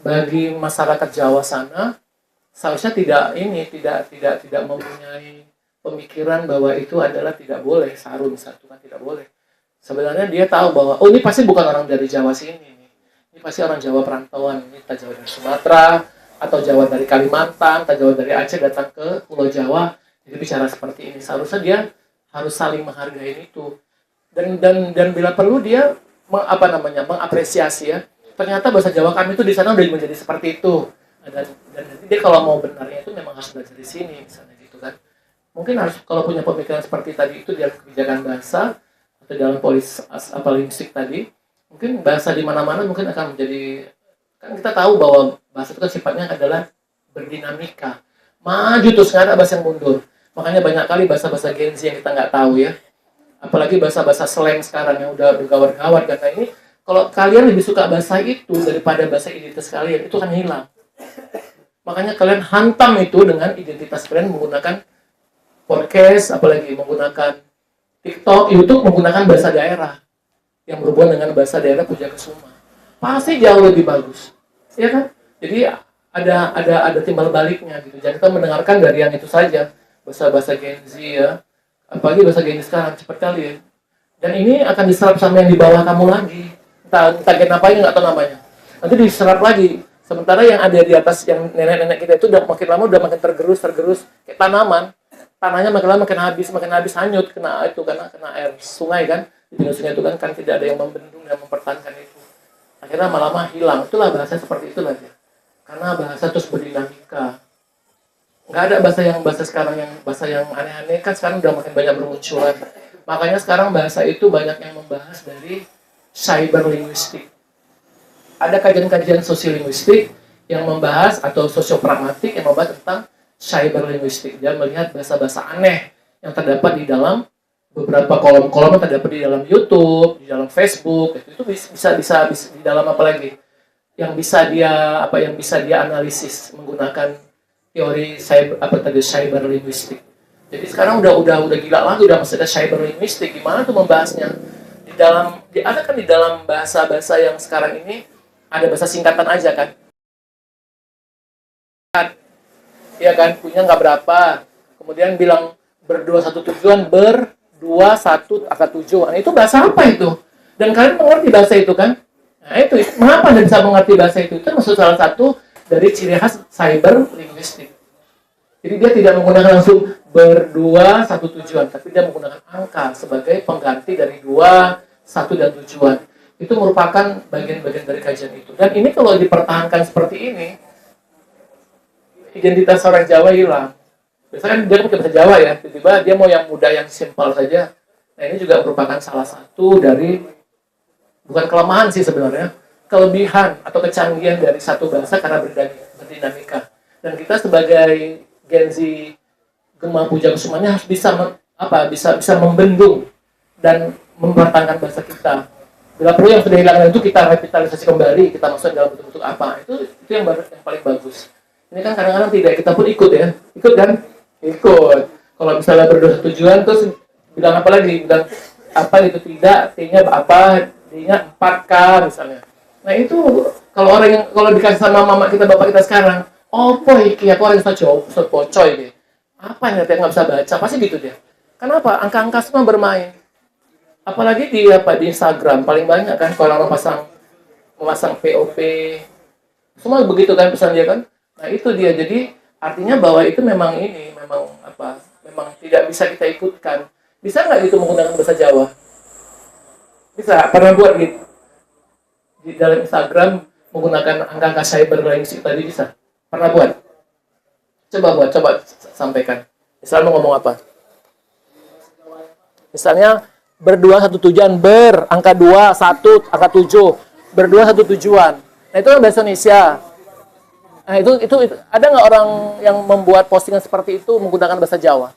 bagi masyarakat Jawa sana seharusnya tidak mempunyai pemikiran bahwa itu adalah tidak boleh, sarung satu kan tidak boleh. Sebenarnya dia tahu bahwa oh ini pasti bukan orang dari Jawa sini. Ini pasti orang Jawa perantauan, ini entah Jawa dari Sumatera, atau Jawa dari Kalimantan, atau Jawa dari Aceh datang ke Pulau Jawa, jadi bicara seperti ini. Seharusnya dia harus saling menghargai itu. Dan bila perlu dia mengapresiasi ya. Ternyata bahasa Jawa kami itu di sana udah menjadi seperti itu. Dan nanti dia kalau mau benarnya itu memang harus belajar di sini, misalnya gitu kan. Mungkin harus kalau punya pemikiran seperti tadi itu dalam kebijakan bahasa atau dalam linguistik tadi. Mungkin bahasa di mana-mana mungkin akan menjadi, kan kita tahu bahwa bahasa itu kan sifatnya adalah berdinamika, maju terus, nggak ada bahasa yang mundur. Makanya banyak kali bahasa-bahasa Gen Z yang kita nggak tahu ya, apalagi bahasa-bahasa slang sekarang yang udah bergawat-gawat. Karena ini kalau kalian lebih suka bahasa itu daripada bahasa identitas kalian, itu akan hilang. Makanya kalian hantam itu dengan identitas kalian menggunakan podcast, apalagi menggunakan TikTok, YouTube, menggunakan bahasa daerah yang berhubungan dengan bahasa daerah Pujakusuma, pasti jauh lebih bagus, ya kan? Jadi ada timbal baliknya gitu. Jangan kita mendengarkan dari yang itu saja, bahasa Gen Z ya, apalagi bahasa Gen Z sekarang cepat kali ya. Dan ini akan diserap sama yang di bawah kamu lagi, entah gen apa nggak tahu namanya. Nanti diserap lagi. Sementara yang ada di atas, yang nenek-nenek kita itu udah makin lama udah makin tergerus kayak tanaman. Tanahnya makin lama makin habis hanyut kena air sungai kan. Di pinggir sungai itu kan tidak ada yang membendung dan mempertahankan itu. Akhirnya lama-lama hilang. Itulah bahasa seperti itulah ya. Karena bahasa terus berdinamika. Nggak ada bahasa sekarang yang aneh-aneh kan sekarang udah makin banyak bermunculan. Makanya sekarang bahasa itu banyak yang membahas dari cyberlinguistik. Ada kajian-kajian sosiolinguistik yang membahas atau sosiopragmatik yang membahas tentang cyberlinguistik. Dia melihat bahasa-bahasa aneh yang terdapat di dalam beberapa kolom-kolom yang terdapat di dalam YouTube, di dalam Facebook, itu bisa di dalam apa lagi? Yang bisa dia analisis menggunakan teori cyberlinguistik. Jadi sekarang udah gila lagi, udah masuk ke cyberlinguistik. Gimana tuh membahasnya? Ada kan di dalam bahasa-bahasa yang sekarang ini ada bahasa singkatan aja kan? Ya kan, punya nggak berapa. Kemudian bilang berdua satu tujuan, berdua satu akar tujuan. Itu bahasa apa itu? Dan kalian mengerti bahasa itu kan? Nah itu, mengapa Anda bisa mengerti bahasa itu? Itu maksud salah satu dari ciri khas cyberlinguistik. Jadi dia tidak menggunakan langsung berdua satu tujuan, tapi dia menggunakan angka sebagai pengganti dari 2, 1 dan tujuan. Itu merupakan bagian-bagian dari kajian itu. Dan ini kalau dipertahankan seperti ini, identitas orang Jawa hilang. Biasanya kan dia pakai bahasa Jawa ya, tiba-tiba dia mau yang mudah, yang simpel saja. Nah ini juga merupakan salah satu dari, bukan kelemahan sih sebenarnya, kelebihan atau kecanggihan dari satu bahasa karena berdinamika. Dan kita sebagai Gen Z Gema Pujakusumanya harus bisa membendung dan mempertahankan bahasa kita. Bila perlu yang sudah hilang itu kita revitalisasi kembali, kita masuk dalam bentuk-bentuk apa. Itu yang paling bagus. Ini kan kadang-kadang tidak, kita pun ikut ya. Ikut kan? Ikut. Kalau misalnya berdua tujuan terus bilang apa lagi? Bilang apa itu tidak, T-nya apa, D-nya 4K misalnya. Nah itu kalau dikasih sama mama kita, bapak kita sekarang, oh boy, aku orang bisa pocoy deh. Apa yang nggak bisa baca? Pasti gitu dia. Kenapa? Angka-angka semua bermain. Apalagi di Instagram paling banyak kan kalau orang memasang POP, semua begitu kan pesan dia kan. Nah itu dia. Jadi artinya bahwa itu memang tidak bisa kita ikutkan. Bisa nggak gitu menggunakan bahasa Jawa? Bisa. Pernah buat di dalam Instagram menggunakan angka-angka cyber linguistik tadi bisa? Pernah buat? Coba sampaikan. Misalnya mau ngomong apa? Misalnya berdua satu tujuan, angka 2, 1, angka 7, berdua satu tujuan. Nah itu kan bahasa Indonesia. Nah itu ada nggak orang yang membuat postingan seperti itu menggunakan bahasa Jawa?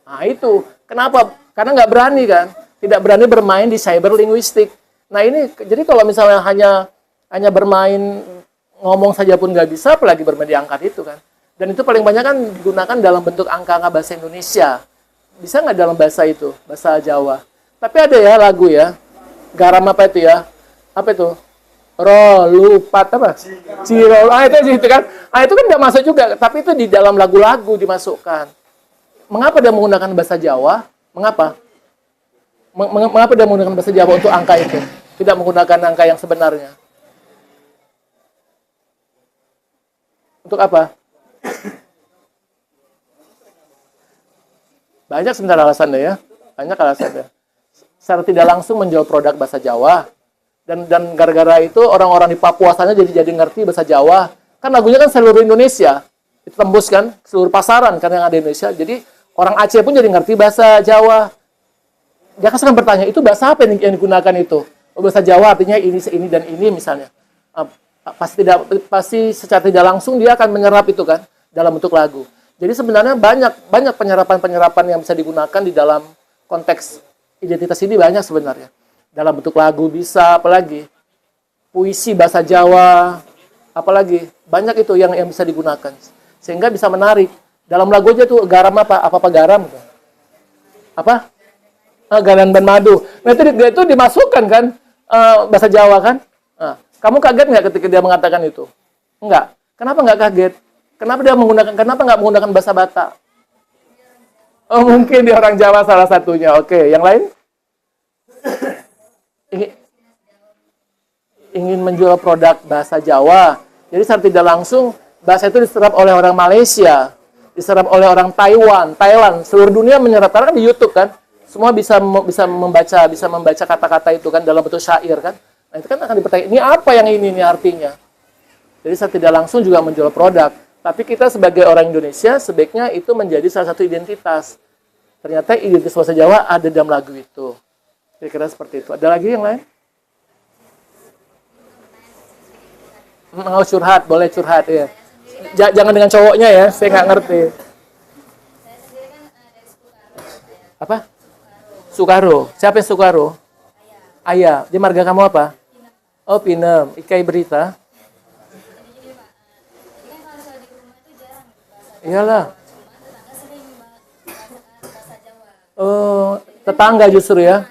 Nah itu, kenapa? Karena nggak berani kan? Tidak berani bermain di cyber linguistik. Nah ini, jadi kalau misalnya hanya bermain ngomong saja pun nggak bisa, apalagi bermain di angka itu kan? Dan itu paling banyak kan digunakan dalam bentuk angka-angka bahasa Indonesia. Bisa nggak dalam bahasa itu, bahasa Jawa? Tapi ada ya lagu ya, garam apa itu ya? Apa itu? Lupat apa? Cirol. Itu kan. Itu kan nggak masuk juga. Tapi itu di dalam lagu-lagu dimasukkan. Mengapa dia menggunakan bahasa Jawa? Mengapa? Mengapa dia menggunakan bahasa Jawa untuk angka itu? Tidak menggunakan angka yang sebenarnya. Untuk apa? Banyak sebenarnya alasannya ya. Banyak alasannya. Secara tidak langsung menjual produk bahasa Jawa. Dan gara-gara itu orang-orang di Papua sana jadi ngerti bahasa Jawa. Kan lagunya kan seluruh Indonesia. Itu tembus kan seluruh pasaran kan yang ada di Indonesia. Jadi orang Aceh pun jadi ngerti bahasa Jawa. Dia kan sekarang bertanya, itu bahasa apa yang digunakan itu? Oh, bahasa Jawa artinya ini dan ini misalnya. Pasti secara tidak langsung dia akan menyerap itu kan dalam bentuk lagu. Jadi sebenarnya banyak penyerapan yang bisa digunakan di dalam konteks identitas ini banyak sebenarnya. Dalam bentuk lagu bisa, apalagi puisi bahasa Jawa, apalagi banyak itu yang bisa digunakan sehingga bisa menarik. Dalam lagu aja tuh garam apa garam gitu. Apa? Garam dan madu. Nah itu dimasukkan kan bahasa Jawa kan? Nah, kamu kaget nggak ketika dia mengatakan itu? Enggak. Kenapa nggak kaget? Kenapa nggak menggunakan bahasa Batak? Oh mungkin dia orang Jawa salah satunya. Oke, yang lain? Ingin menjual produk bahasa Jawa. Jadi secara tidak langsung bahasa itu diserap oleh orang Malaysia, diserap oleh orang Taiwan, Thailand, seluruh dunia menyerap. Karena kan di YouTube kan, semua bisa membaca kata-kata itu kan dalam bentuk syair kan. Nah itu kan akan dipertanyakan, ini apa yang ini artinya? Jadi secara tidak langsung juga menjual produk. Tapi kita sebagai orang Indonesia sebaiknya itu menjadi salah satu identitas. Ternyata identitas bahasa Jawa ada dalam lagu itu. Kira-kira seperti itu. Ada lagi yang lain? Mau curhat, boleh curhat ya. Jangan dengan cowoknya ya, saya nggak ngerti. Apa? Sukaro. Siapa yang Sukaro? Ayah. Dia marga kamu apa? Oh, Pinem. Ikai Berita. Iyalah. Oh, tetangga justru ya.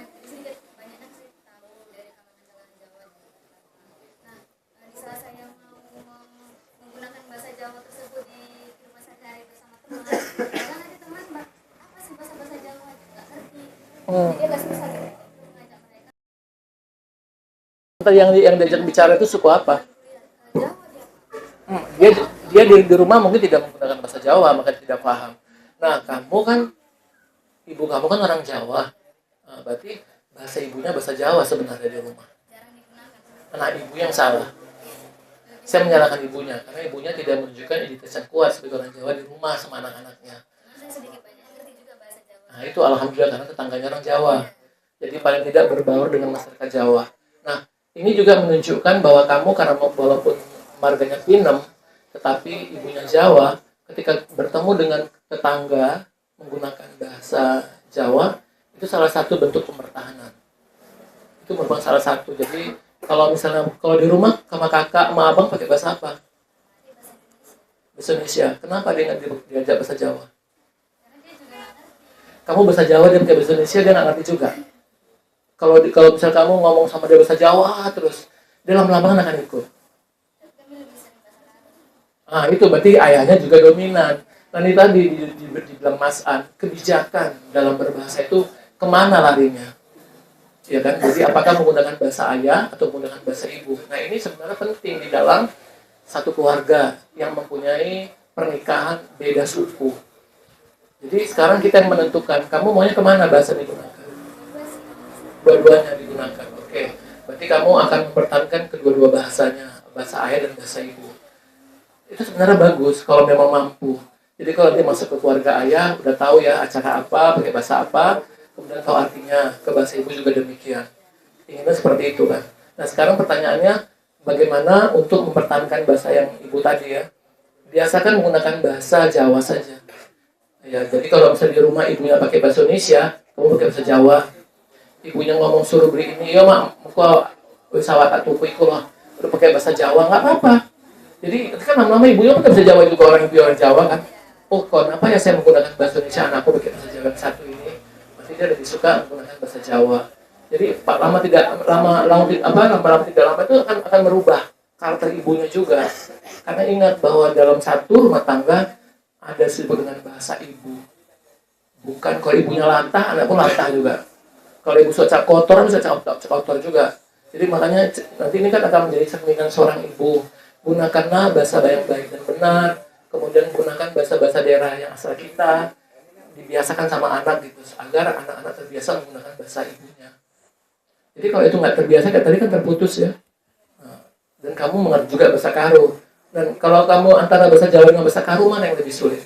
Yang diajak bicara itu suku apa? Dia di rumah mungkin tidak menggunakan bahasa Jawa, maka tidak paham. Nah, kamu kan, ibu kamu kan orang Jawa. Nah, berarti bahasa ibunya bahasa Jawa sebenarnya di rumah. Nah, ibu yang salah. Saya menyalahkan ibunya, karena ibunya tidak menunjukkan identitas yang kuat sebagai orang Jawa di rumah sama anak-anaknya. Nah, itu alhamdulillah karena tetangganya orang Jawa. Jadi paling tidak berbaur dengan masyarakat Jawa. Nah, ini juga menunjukkan bahwa kamu karena walaupun marganya Pinem, tetapi ibunya Jawa, ketika bertemu dengan tetangga menggunakan bahasa Jawa, itu salah satu bentuk pembertahanan. Itu merupakan salah satu. Jadi kalau di rumah sama kakak, sama abang pakai bahasa apa? Bahasa Indonesia. Kenapa dia nggak diajak bahasa Jawa? Kamu bahasa Jawa, dia pakai bahasa Indonesia, dia nggak ngerti juga. Kalau misal kamu ngomong sama dia bahasa Jawa terus, dia lama-lama akan ikut. Nah, itu berarti ayahnya juga dominan. Nah, ini tadi dibilang Mas An, kebijakan dalam berbahasa itu kemana larinya? Ya kan? Jadi apakah menggunakan bahasa ayah atau menggunakan bahasa ibu? Nah, ini sebenarnya penting di dalam satu keluarga yang mempunyai pernikahan beda suku. Jadi sekarang kita yang menentukan, kamu maunya kemana bahasa digunakan? Dua-duanya digunakan. Oke. Berarti kamu akan mempertahankan kedua-dua bahasanya, bahasa ayah dan bahasa ibu. Itu sebenarnya bagus kalau memang mampu. Jadi kalau dia masuk ke keluarga ayah, udah tahu ya acara apa, pakai bahasa apa, kemudian tahu artinya, ke bahasa ibu juga demikian. Inginnya seperti itu kan. Nah sekarang pertanyaannya, bagaimana untuk mempertahankan bahasa yang ibu tadi ya? Biasakan menggunakan bahasa Jawa saja. Ya, jadi kalau misalnya di rumah ibunya pakai bahasa Indonesia, kamu pakai bahasa Jawa. Ibunya ngomong suruh beli ini, ya mak, kok pesawat atau iku lah, udah pakai bahasa Jawa nggak apa-apa. Jadi kan lama-lama ibunya pakai bahasa Jawa juga, orang ibu orang Jawa kan. Oh, kenapa ya saya menggunakan bahasa Indonesia, anakku pakai bahasa Jawa yang satu ini? Berarti dia lebih suka menggunakan bahasa Jawa. Jadi lama tidak lama itu akan merubah karakter ibunya juga. Karena ingat bahwa dalam satu rumah tangga ada disebut dengan bahasa ibu. Bukan kalau ibunya lantah, anak pun lantah juga. Kalau ibu suka kotor, bisa kotor juga. Jadi makanya nanti ini kan akan menjadi cerminan seorang ibu. Gunakanlah bahasa yang baik dan benar. Kemudian gunakan bahasa-bahasa daerah yang asal kita. Dibiasakan sama anak gitu, agar anak-anak terbiasa menggunakan bahasa ibunya. Jadi kalau itu nggak terbiasa, kayak tadi kan terputus ya. Dan kamu mengerti juga bahasa Karo. Dan kalau kamu antara bahasa Jawa dengan bahasa Karo, mana yang lebih sulit?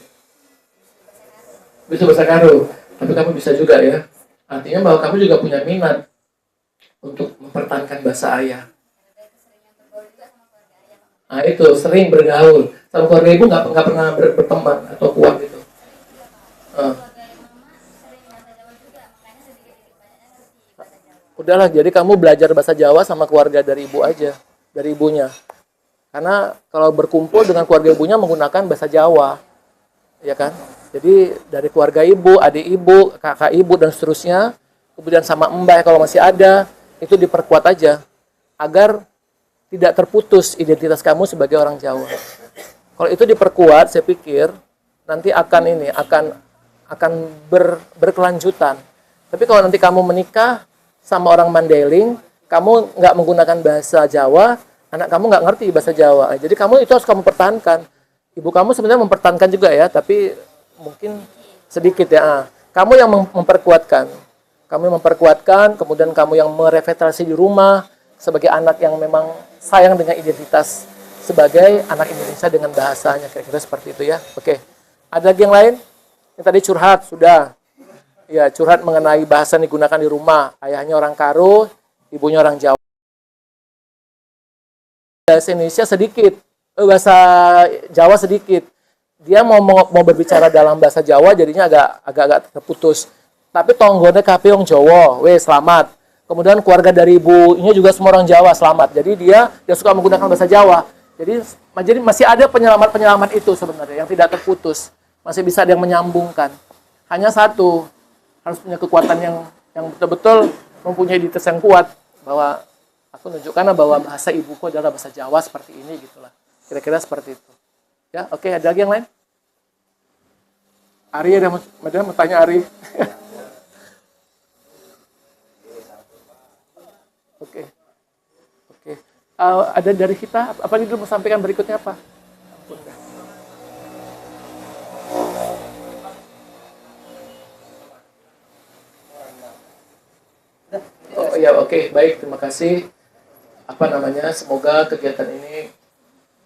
Bisa bahasa Karo, tapi kamu bisa juga ya. Artinya bahwa kamu juga punya minat untuk mempertahankan bahasa ayah. Nah itu, sering bergaul. Sama keluarga ibu nggak pernah berteman atau kuat gitu. Udahlah, jadi kamu belajar bahasa Jawa sama keluarga dari ibu aja, dari ibunya. Karena kalau berkumpul dengan keluarga ibunya menggunakan bahasa Jawa, ya kan? Jadi dari keluarga ibu, adik ibu, kakak ibu dan seterusnya, kemudian sama mbak kalau masih ada, itu diperkuat aja agar tidak terputus identitas kamu sebagai orang Jawa. Kalau itu diperkuat, saya pikir nanti akan berkelanjutan. Tapi kalau nanti kamu menikah sama orang Mandailing, kamu nggak menggunakan bahasa Jawa, anak kamu nggak ngerti bahasa Jawa. Jadi kamu itu harus kamu pertahankan. Ibu kamu sebenarnya mempertahankan juga ya, tapi mungkin sedikit ya. Kamu yang memperkuatkan. Kamu memperkuatkan, kemudian kamu yang merevitalisasi di rumah sebagai anak yang memang sayang dengan identitas sebagai anak Indonesia dengan bahasanya. Kira-kira seperti itu ya. Oke. Ada lagi yang lain? Yang tadi curhat sudah. Ya, curhat mengenai bahasa yang digunakan di rumah. Ayahnya orang Karo, ibunya orang Jawa. Bahasa Indonesia sedikit, bahasa Jawa sedikit. Dia mau berbicara dalam bahasa Jawa jadinya agak terputus. Tapi tonggone kabeh wong Jawa, selamat. Kemudian keluarga dari ibunya juga semua orang Jawa, selamat. Jadi dia suka menggunakan bahasa Jawa. Jadi masih ada penyelamat itu sebenarnya yang tidak terputus. Masih bisa ada yang menyambungkan. Hanya satu, harus punya kekuatan yang betul-betul mempunyai identitas yang kuat, bahwa aku tunjukkan bahwa bahasa ibuku adalah bahasa Jawa seperti ini gitulah. Kira-kira seperti itu. Ya, oke, ada lagi yang lain? Ari ada mau tanya Ari. Oke. Ada dari kita apa nih dulu mau sampaikan berikutnya apa? Oh ya, oke, baik, terima kasih. Semoga kegiatan ini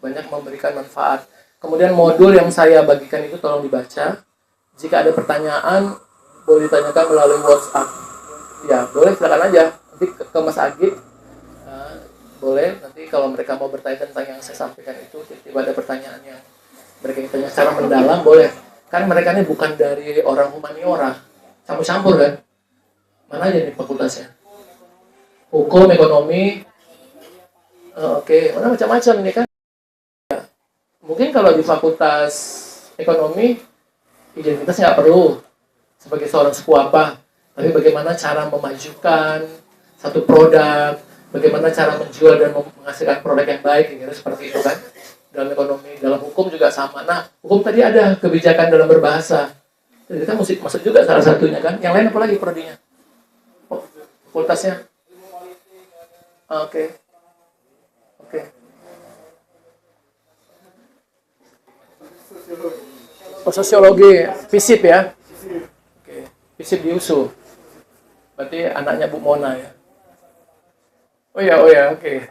banyak memberikan manfaat. Kemudian modul yang saya bagikan itu tolong dibaca. Jika ada pertanyaan, boleh ditanyakan melalui WhatsApp. Ya, boleh, silakan aja. Nanti ke Mas Agit. Boleh, nanti kalau mereka mau bertanya tentang yang saya sampaikan itu, tiba-tiba ada pertanyaan yang mereka tanya secara mendalam, boleh. Kan mereka ini bukan dari orang humaniora. Campur-campur kan? Mana aja nih fakultasnya? Hukum, ekonomi. Oke, mana macam-macam ini kan? Mungkin kalau di fakultas ekonomi, identitas nggak perlu sebagai seorang suku apa. Tapi bagaimana cara memajukan satu produk, bagaimana cara menjual dan menghasilkan produk yang baik, kira-kira seperti itu kan. Dalam ekonomi, dalam hukum juga sama. Nah, hukum tadi ada kebijakan dalam berbahasa. Jadi kan musik masuk juga salah satunya kan. Yang lain apa lagi prodinya? Fakultasnya? Oke. Sosiologi, FISIP ya? Oke. FISIP di USU. Berarti anaknya Bu Mona ya? Oh ya, oke.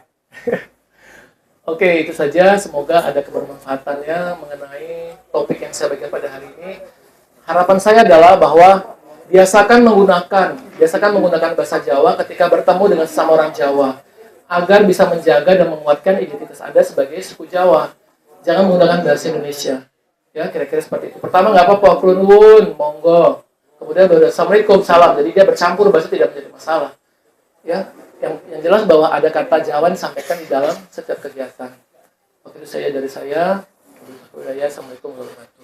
Oke, itu saja. Semoga ada kebermanfaatannya mengenai topik yang saya berikan pada hari ini. Harapan saya adalah bahwa biasakan menggunakan bahasa Jawa ketika bertemu dengan sesama orang Jawa, agar bisa menjaga dan menguatkan identitas Anda sebagai suku Jawa. Jangan menggunakan bahasa Indonesia. Ya, kira-kira seperti itu. Pertama, nggak apa-apa, kulun wun, monggo. Kemudian Assalamualaikum, salam. Jadi dia bercampur bahasa tidak menjadi masalah. Ya, yang jelas bahwa ada kata Jawa disampaikan di dalam setiap kegiatan. Oke, itu saya dari saya. Assalamualaikum warahmatullahi wabarakatuh.